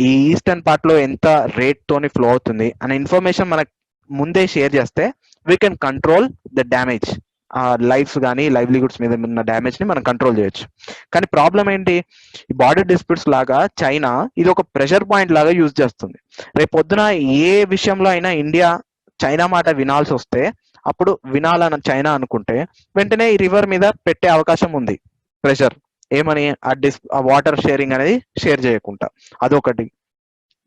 ఈ ఈస్టర్న్ పార్ట్ లో ఎంత రేట్ తోని ఫ్లో అవుతుంది అనే ఇన్ఫర్మేషన్ మనకు ముందే షేర్ చేస్తే we can control the damage, lives కానీ లైవ్లీహుడ్స్ మీద ఉన్న డ్యామేజ్ ని మనం కంట్రోల్ చేయొచ్చు. కానీ ప్రాబ్లం ఏంటి, ఈ బార్డర్ డిస్ప్యూట్స్ లాగా చైనా ఇది ఒక ప్రెషర్ పాయింట్ లాగా యూజ్ చేస్తుంది. రేపు పొద్దున ఏ విషయంలో అయినా ఇండియా చైనా మాట వినాల్సి వస్తే అప్పుడు వినాలని చైనా అనుకుంటే వెంటనే ఈ రివర్ మీద పెట్టే అవకాశం ఉంది ప్రెషర్, ఏమని ఆ వాటర్ షేరింగ్ అనేది షేర్ చేయకుండా. అదొకటి.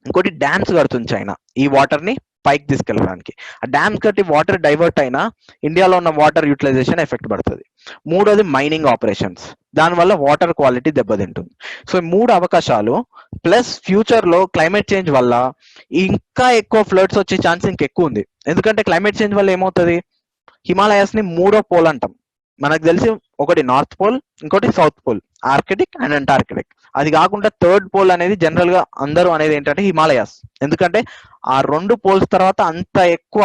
ఇంకోటి డ్యామ్స్ కడుతుంది చైనా ఈ వాటర్ ని పైకి తీసుకెళ్ళడానికి. ఆ డ్యామ్స్ కట్టి వాటర్ డైవర్ట్ అయినా ఇండియాలో ఉన్న వాటర్ యూటిలైజేషన్ ఎఫెక్ట్ పడుతుంది. మూడోది మైనింగ్ ఆపరేషన్స్, దానివల్ల వాటర్ క్వాలిటీ దెబ్బతింటుంది. సో మూడు అవకాశాలు ప్లస్ ఫ్యూచర్ లో క్లైమేట్ చేంజ్ వల్ల ఇంకా ఎక్కువ ఫ్లడ్స్ వచ్చే ఛాన్స్ ఇంకెక్కువ ఉంది. ఎందుకంటే క్లైమేట్ చేంజ్ వల్ల ఏమవుతుంది, హిమాలయాస్ ని మూడో పోల్ అంటాం. మనకు తెలిసి ఒకటి నార్త్ పోల్, ఇంకోటి south pole, arctic and antarctic. అది కాకుండా థర్డ్ పోల్ అనేది జనరల్ గా అందరూ అనేది ఏంటంటే హిమాలయాస్. ఎందుకంటే ఆ రెండు పోల్స్ తర్వాత అంత ఎక్కువ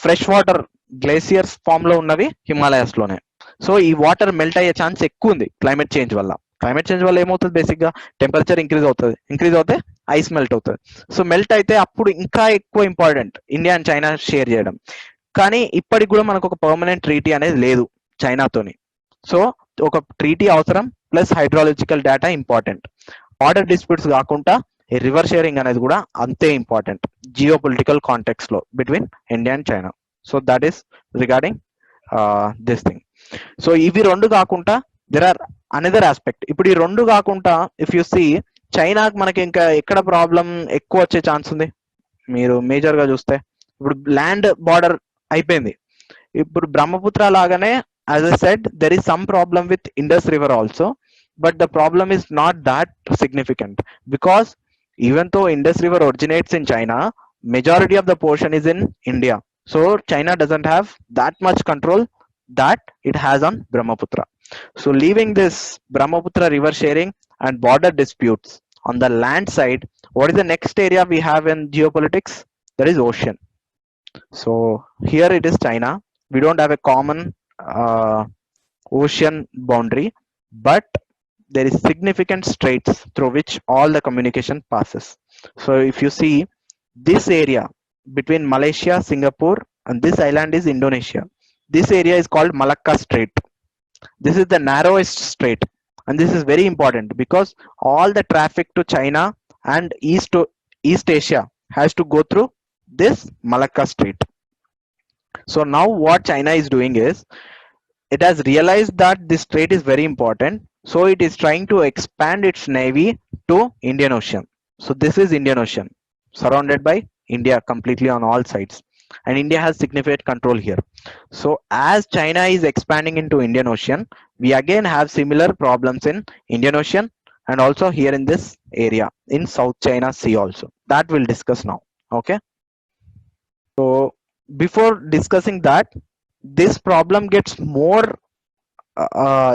ఫ్రెష్ వాటర్ గ్లేసియర్స్ ఫామ్ లో ఉన్నవి హిమాలయాస్ లోనే. సో ఈ వాటర్ మెల్ట్ అయ్యే ఛాన్స్ ఎక్కువ ఉంది క్లైమేట్ చేంజ్ వల్ల. క్లైమేట్ చేంజ్ వల్ల ఏమవుతుంది, బేసిక్ గా టెంపరేచర్ ఇంక్రీజ్ అవుతుంది, ఇంక్రీజ్ అవుతే ఐస్ మెల్ట్ అవుతుంది. సో మెల్ట్ అయితే అప్పుడు ఇంకా ఎక్కువ important India and China share చేయడం. కానీ ఇప్పటికి కూడా మనకు ఒక పర్మనెంట్ ట్రీటీ అనేది లేదు చైనాతోని. సో ఒక ట్రీటీ అవసరం plus hydrological data important. Border disputes కాకుండా రివర్ షేరింగ్ అనేది కూడా అంతే ఇంపార్టెంట్ జియో పొలిటికల్ కాంటెక్స్ లో between India and China. So that is regarding this thing. So ఇవి రెండు కాకుండా దెర్ ఆర్ అనదర్ ఆస్పెక్ట్. ఇప్పుడు ఈ రెండు కాకుండా ఇఫ్ యు సీ చైనాకి మనకి ఇంకా ఎక్కడ ప్రాబ్లం ఎక్కువ వచ్చే ఛాన్స్ ఉంది, మీరు మేజర్ గా చూస్తే ఇప్పుడు ల్యాండ్ బార్డర్ అయిపోయింది. ఇప్పుడు బ్రహ్మపుత్ర లాగానే as I said there is some problem with Indus River also, but the problem is not that significant because even though Indus River originates in China, majority of the portion is in India. So China doesn't have that much control that it has on Brahmaputra. So leaving this Brahmaputra river sharing and border disputes on the land side, what is the next area we have in geopolitics? That is ocean. So here it is China. We don't have a common ocean boundary, but there is significant straits through which all the communication passes. So if you see this area between Malaysia, Singapore, and this island is Indonesia, this area is called Malacca Strait. This is the narrowest strait, and this is very important because all the traffic to China and East Asia has to go through this Malacca Strait. So now what China is doing is it has realized that this strait is very important, so it is trying to expand its navy to Indian Ocean. So this is Indian Ocean surrounded by India completely on all sides, and India has significant control here. So as China is expanding into Indian Ocean, we again have similar problems in Indian Ocean and also here in this area in South China Sea also. That we'll discuss now. Okay. So before discussing that, this problem gets more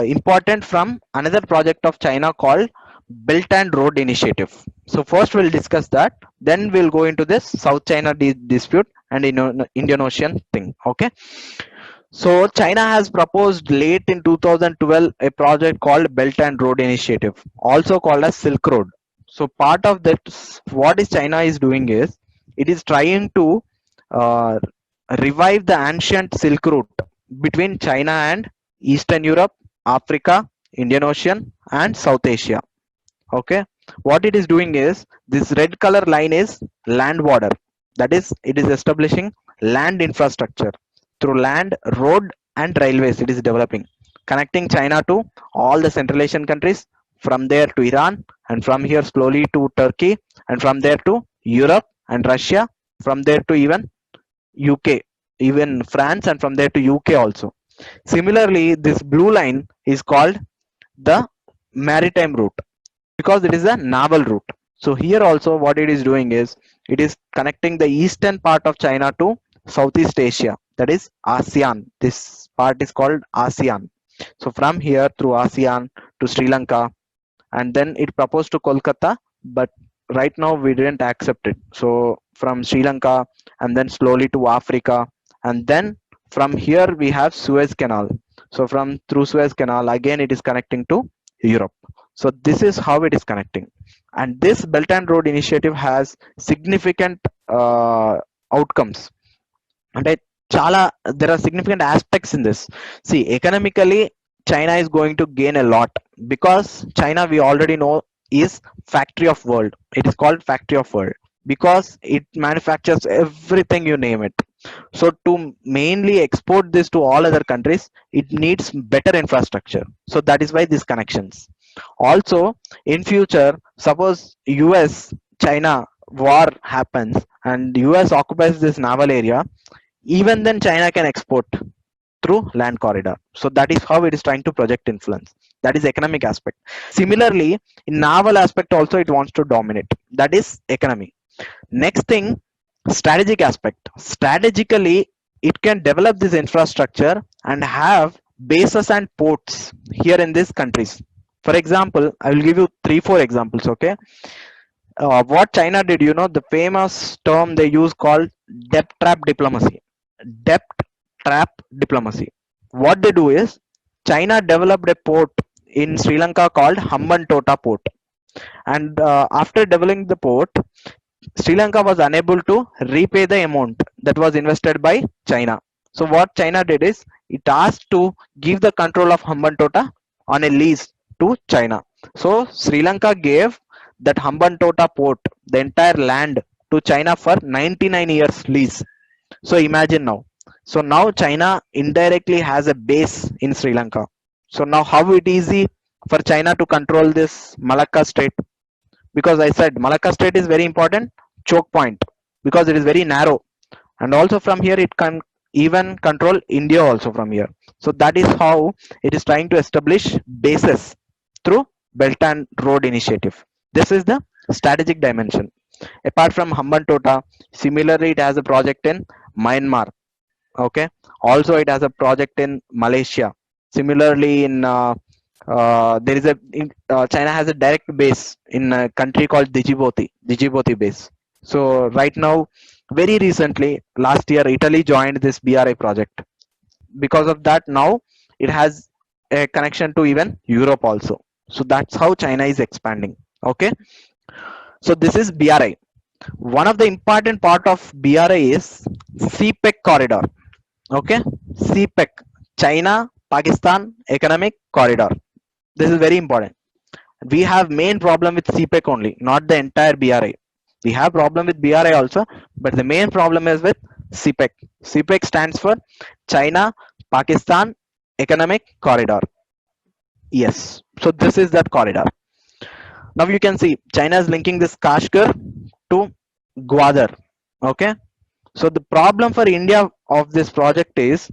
important from another project of China called Belt and Road Initiative. So first we'll discuss that, then we'll go into this South China dispute and Indian Ocean thing. Okay. So China has proposed late in 2012 a project called Belt and Road Initiative, also called as Silk Road. So part of that, what is China is doing is it is trying to uh, revive the ancient Silk Route between China and Eastern Europe, Africa, Indian Ocean, and South Asia. Okay, what it is doing is this red color line is land border. That is, it is establishing land infrastructure through land, road, and railways. It is developing, connecting China to all the Central Asian countries, from there to Iran, and from here slowly to Turkey, and from there to Europe and Russia, from there to even UK, even France, and from there to UK also. Similarly, this blue line is called the maritime route because it is a naval route. So here also what it is doing is it is connecting the eastern part of China to Southeast Asia, that is ASEAN. This part is called ASEAN. So from here through ASEAN to Sri Lanka, and then it proposed to Kolkata, but right now we didn't accept it. So from Sri Lanka and then slowly to Africa, and then from here we have Suez Canal. So from through Suez Canal again it is connecting to Europe. So this is how it is connecting, and this Belt and Road Initiative has significant outcomes. అంటే చాలా there are significant aspects in this. See, economically China is going to gain a lot because China, we already know, is factory of world. It is called factory of world because it manufactures everything you name it. So to mainly export this to all other countries, it needs better infrastructure. So that is why these connections. Also, in future, suppose US China war happens and US occupies this naval area, even then China can export through land corridor. So that is how it is trying to project influence. That is economic aspect. Similarly, in naval aspect also it wants to dominate. That is economy. Next thing, strategic aspect. Strategically, it can develop this infrastructure and have bases and ports here in these countries. For example, I will give you 3 4 examples. Okay. What China did, the famous term they use called debt trap diplomacy. Debt trap diplomacy. What they do is China developed a port in Sri Lanka called Hambantota port, and after developing the port, Sri Lanka was unable to repay the amount that was invested by China. So what China did is it asked to give the control of Hambantota on a lease to China. So Sri Lanka gave that Hambantota port, the entire land, to China for 99 years lease. So imagine now. So now China indirectly has a base in Sri Lanka. So now how it easy for China to control this Malacca Strait? Because I said Malacca Strait is very important choke point because it is very narrow, and also from here it can even control India also from here. So that is how it is trying to establish bases through Belt and Road Initiative. This is the strategic dimension. Apart from Hambantota, similarly it has a project in Myanmar. Okay, also it has a project in Malaysia. Similarly in there is China has a direct base in a country called Djibouti base. So right now, very recently, last year, Italy joined this BRI project. Because of that, now it has a connection to even Europe also. So that's how China is expanding. Okay. So this is BRI. One of the important part of BRI is CPEC corridor. Okay. CPEC, China Pakistan Economic Corridor. This is very important. We have main problem with CPEC only, not the entire BRI. We have problem with BRI also, but the main problem is with CPEC. CPEC stands for China Pakistan Economic Corridor. Yes. So this is that corridor. Now you can see China is linking this Kashgar to Gwadar. Okay, so the problem for India of this project is,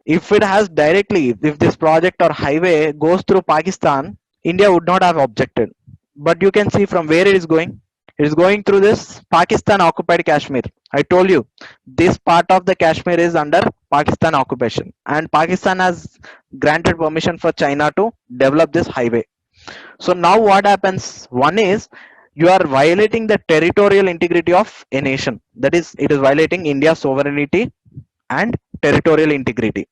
if it has directly, if this project or highway goes through Pakistan, India would not have objected. But you can see from where it is going. It is going through this Pakistan occupied Kashmir. I told you, this part of the Kashmir is under Pakistan occupation, and Pakistan has granted permission for China to develop this highway. So now what happens? One is, you are violating the territorial integrity of a nation. That is, it is violating India's sovereignty and territorial integrity.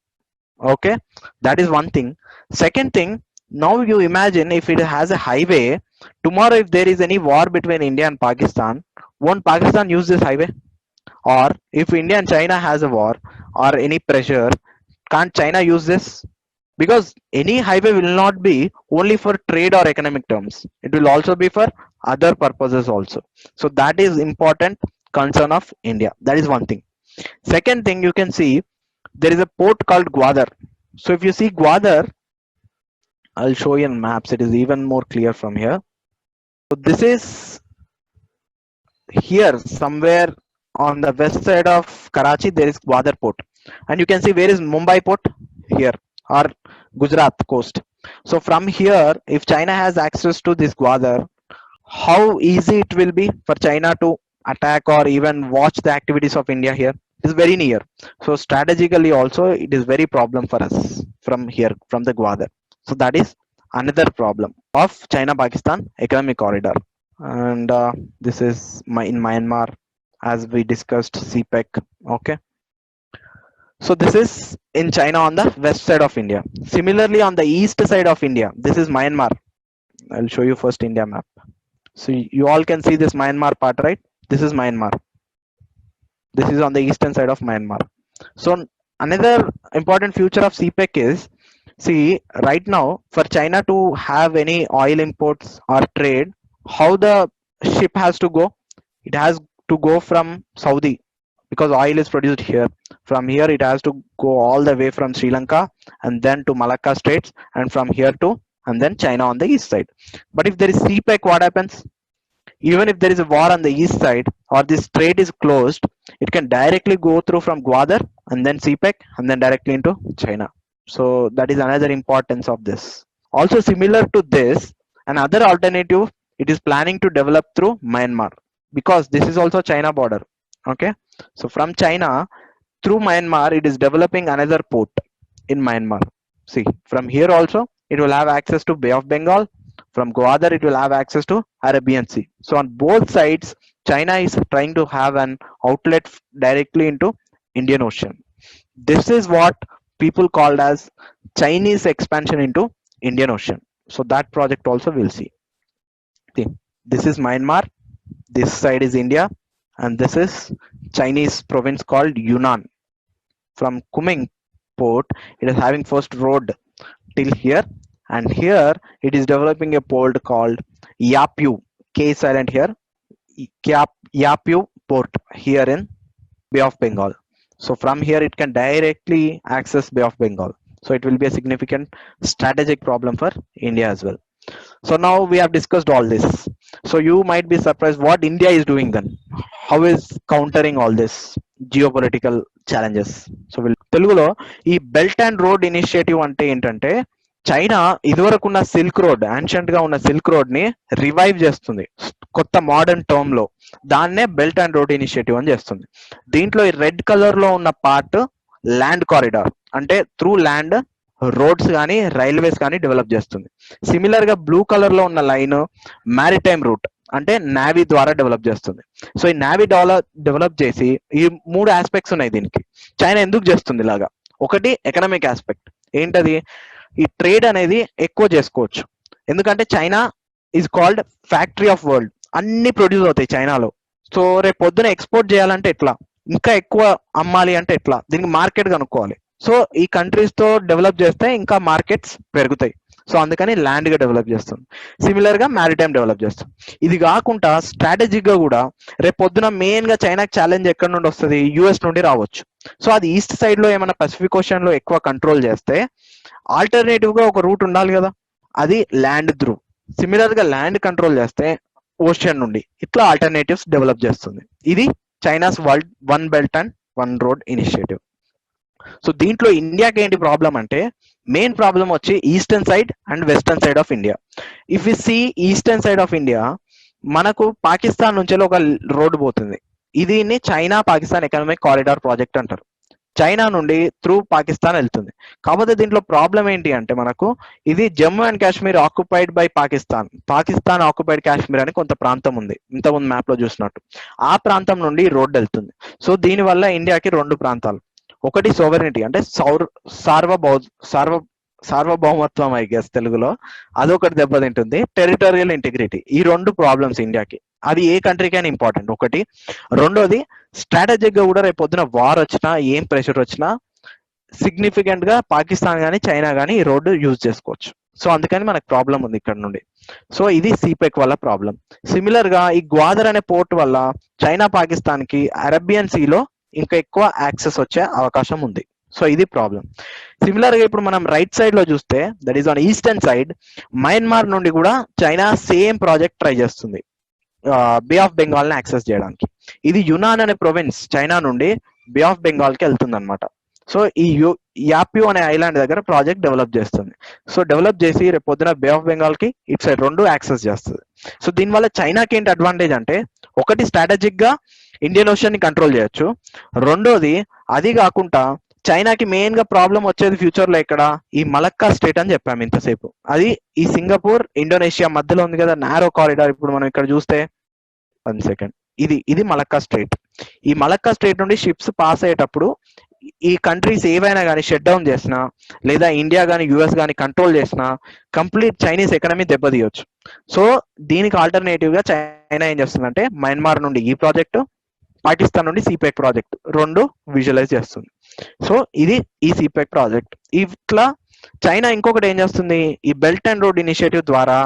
Okay, that is one thing. Second thing, now you imagine if it has a highway, tomorrow if there is any war between India and Pakistan, won't Pakistan use this highway? Or if India and China has a war or any pressure, can't China use this? Because any highway will not be only for trade or economic terms, it will also be for other purposes also. So that is important concern of India. That is one thing. Second thing, you can see there is a port called Gwadar. So if you see Gwadar, I'll show you in maps, it is even more clear from here. So this is here somewhere on the west side of Karachi, there is Gwadar port, and you can see where is Mumbai port, here, or Gujarat coast. So from here, if China has access to this Gwadar, how easy it will be for China to attack or even watch the activities of India here. It is very near. So strategically also it is very problem for us from here, from the Gwadar. So that is another problem of China Pakistan economic corridor. And this is my in Myanmar, as we discussed, CPEC. Okay, so this is in China on the west side of India. Similarly, on the east side of India, this is Myanmar. I'll show you first India map. So you all can see this Myanmar part, right? This is Myanmar. This is on the eastern side of Myanmar. So another important feature of CPEC is, see, right now for China to have any oil imports or trade, how the ship has to go? It has to go from Saudi, because oil is produced here. From here it has to go all the way from Sri Lanka and then to Malacca Straits, and from here to, and then China on the east side. But if there is CPEC, what happens? Even if there is a war on the east side or this trade is closed, it can directly go through from Gwadar and then CPEC and then directly into China. So that is another importance of this. Also similar to this, another alternative, it is planning to develop through Myanmar, because this is also China border. Okay, so from China through Myanmar, it is developing another port in Myanmar. See, from here also it will have access to Bay of Bengal. From Gwadar, it will have access to Arabian Sea. So on both sides, China is trying to have an outlet directly into Indian Ocean. This is what people called as Chinese expansion into Indian Ocean. So that project also we'll see. See, this is Myanmar, this side is India, and this is Chinese province called Yunnan. From Kunming port, it is having first road till here, and here it is developing a port called Yapu, K silent here, Yapu port here in Bay of Bengal. So from here it can directly access Bay of Bengal. So it will be a significant strategic problem for India as well. So now we have discussed all this. So you might be surprised what India is doing then. How is countering all this geopolitical challenges? So we'll తెలుగులో ఈ belt and road initiative అంటే ఏంటంటే, China ఇదివరకు ఉన్న silk road, ancient గా ఉన్న silk road ని revive చేస్తుంది కొత్త మోడర్న్ టర్మ్ లో. దాన్నే బెల్ట్ అండ్ రోడ్ ఇనిషియేటివ్ అని చేస్తుంది. దీంట్లో ఈ రెడ్ కలర్ లో ఉన్న పార్ట్ ల్యాండ్ కారిడార్, అంటే త్రూ ల్యాండ్ రోడ్స్ కానీ రైల్వేస్ కానీ డెవలప్ చేస్తుంది. సిమిలర్ గా బ్లూ కలర్ లో ఉన్న లైన్ మ్యారిటైమ్ రూట్, అంటే నావీ ద్వారా డెవలప్ చేస్తుంది. సో ఈ నావీ డెవలప్ చేసి, ఈ మూడు ఆస్పెక్ట్స్ ఉన్నాయి దీనికి. చైనా ఎందుకు చేస్తుంది ఇలాగా? ఒకటి ఎకనామిక్ ఆస్పెక్ట్, ఏంటది? ఈ ట్రేడ్ అనేది ఎక్కువ చేసుకోవచ్చు. ఎందుకంటే China is called factory of world. అన్ని ప్రొడ్యూస్ అవుతాయి చైనాలో. సో రేపు పొద్దున ఎక్స్పోర్ట్ చేయాలంటే ఎట్లా, ఇంకా ఎక్కువ అమ్మాలి అంటే ఎట్లా, దీనికి మార్కెట్ కనుక్కోవాలి. సో ఈ కంట్రీస్ తో డెవలప్ చేస్తే ఇంకా మార్కెట్స్ పెరుగుతాయి. సో అందుకని ల్యాండ్ గా డెవలప్ చేస్తుంది. సిమిలర్ గా మ్యారిటైమ్ డెవలప్ చేస్తుంది. ఇది కాకుండా స్ట్రాటజిక్ గా కూడా రేపు పొద్దున మెయిన్ గా చైనాకి ఛాలెంజ్ ఎక్కడి నుండి వస్తుంది? యుఎస్ నుండి రావచ్చు. సో అది ఈస్ట్ సైడ్ లో ఏమైనా పసిఫిక్ ఓషన్ లో ఎక్కువ కంట్రోల్ చేస్తే, ఆల్టర్నేటివ్ గా ఒక రూట్ ఉండాలి కదా, అది ల్యాండ్ త్రూ. సిమిలర్ గా ల్యాండ్ కంట్రోల్ చేస్తే ఓషన్ నుండి, ఇట్లా ఆల్టర్నేటివ్స్ డెవలప్ చేస్తుంది. ఇది China's world one belt and one road initiative. So దీంట్లో ఇండియాకి ఏంటి ప్రాబ్లం అంటే, మెయిన్ ప్రాబ్లం వచ్చి eastern side and western side of India. If you see eastern side of India, మనకు పాకిస్తాన్ నుంచి ఒక రోడ్డు పోతుంది. ఇది China Pakistan economic corridor project అంటారు. చైనా నుండి త్రూ పాకిస్తాన్ వెళ్తుంది. కాకపోతే దీంట్లో ప్రాబ్లం ఏంటి అంటే, మనకు ఇది Jammu and Kashmir occupied by Pakistan, Pakistan occupied Kashmir అని కొంత ప్రాంతం ఉంది, ఇంతకుముందు మ్యాప్ లో చూసినట్టు. ఆ ప్రాంతం నుండి రోడ్డు వెళ్తుంది. సో దీని వల్ల ఇండియాకి రెండు ప్రాంతాలు, ఒకటి సోవరెనిటీ అంటే సార్వభౌమత్వం ఐ గెస్ తెలుగులో, అదొకటి దెబ్బతింటుంది. టెరిటోరియల్ ఇంటిగ్రిటీ, ఈ రెండు ప్రాబ్లమ్స్ ఇండియాకి. అది ఏ కంట్రీకైనా ఇంపార్టెంట్ ఒకటి. రెండోది స్ట్రాటజిక్ గా కూడా రేపు పొద్దున వార్ వచ్చినా ఏం ప్రెషర్ వచ్చినా సిగ్నిఫికెంట్ గా పాకిస్తాన్ కానీ చైనా కానీ ఈ రోడ్డు యూజ్ చేసుకోవచ్చు. సో అందుకని మనకు ప్రాబ్లం ఉంది ఇక్కడ నుండి. సో ఇది సిపెక్ వల్ల ప్రాబ్లం. సిమిలర్ గా ఈ గ్వాదర్ అనే పోర్ట్ వల్ల చైనా పాకిస్తాన్ కి అరేబియన్ సీలో ఇంకా ఎక్కువ యాక్సెస్ వచ్చే అవకాశం ఉంది. సో ఇది ప్రాబ్లం. సిమిలర్ గా ఇప్పుడు మనం రైట్ సైడ్ లో చూస్తే, that is on eastern side, Myanmar నుండి కూడా చైనా సేమ్ ప్రాజెక్ట్ ట్రై చేస్తుంది బే ఆఫ్ బెంగాల్ ని యాక్సెస్ చేయడానికి. ఇది యునాన్ అనే ప్రొవిన్స్ చైనా నుండి బే ఆఫ్ బెంగాల్ కి వెళ్తుంది అనమాట. సో ఈ యాప్యూ అనే ఐలాండ్ దగ్గర ప్రాజెక్ట్ డెవలప్ చేస్తుంది. సో డెవలప్ చేసి రేపు పొద్దున బే ఆఫ్ బెంగాల్ కి ఇటు సైడ్ రెండు యాక్సెస్ చేస్తుంది. సో దీనివల్ల చైనాకి ఏంటి అడ్వాంటేజ్ అంటే, ఒకటి స్ట్రాటజిక్ గా ఇండియన్ ఓషన్ ని కంట్రోల్ చేయొచ్చు. రెండోది అది కాకుండా చైనాకి మెయిన్ గా ప్రాబ్లం వచ్చేది ఫ్యూచర్ లో ఇక్కడ ఈ మలక్కా స్ట్రేట్ అని చెప్పాము ఇంతసేపు. అది ఈ సింగపూర్ ఇండోనేషియా మధ్యలో ఉంది కదా నారో కారిడార్. ఇప్పుడు మనం ఇక్కడ చూస్తే 1 సెకండ్, ఇది మలక్కా స్ట్రేట్. ఈ మలక్కా స్ట్రేట్ నుండి షిప్స్ పాస్ అయ్యేటప్పుడు ఈ కంట్రీస్ ఏవైనా కానీ షట్ డౌన్ చేసినా, లేదా ఇండియా కానీ యుఎస్ కానీ కంట్రోల్ చేసినా, కంప్లీట్ చైనీస్ ఎకనమీ దెబ్బతీయొచ్చు. సో దీనికి ఆల్టర్నేటివ్ గా చైనా ఏం చేస్తుందంటే, మయన్మార్ నుండి ఈ ప్రాజెక్టు, పాకిస్తాన్ నుండి సిపెక్ ప్రాజెక్ట్ రెండు విజువలైజ్ చేస్తుంది. సో ఇది ఈ సిపెక్ ప్రాజెక్ట్. ఇట్లా చైనా ఇంకొకటి ఏం చేస్తుంది, ఈ బెల్ట్ అండ్ రోడ్ ఇనిషియేటివ్ ద్వారా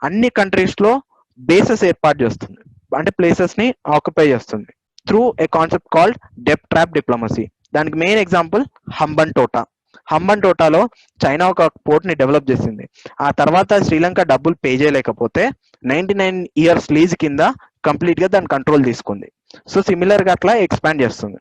అన్ని కంట్రీస్ లో బేసెస్ ఏర్పాటు చేస్తుంది, అంటే ప్లేసెస్ ని ఆక్యుపై చేస్తుంది through a concept called debt trap diplomacy. దానికి మెయిన్ ఎగ్జాంపుల్ హంబన్ టోటాలో చైనా ఒక పోర్ట్ ని డెవలప్ చేసింది. ఆ తర్వాత శ్రీలంక డబ్బులు పే చేయలేకపోతే 99 years లీజ్ కింద కంప్లీట్ గా దాని కంట్రోల్ తీసుకుంది. సో సిమిలర్ గా అట్లా ఎక్స్పాండ్ చేస్తుంది.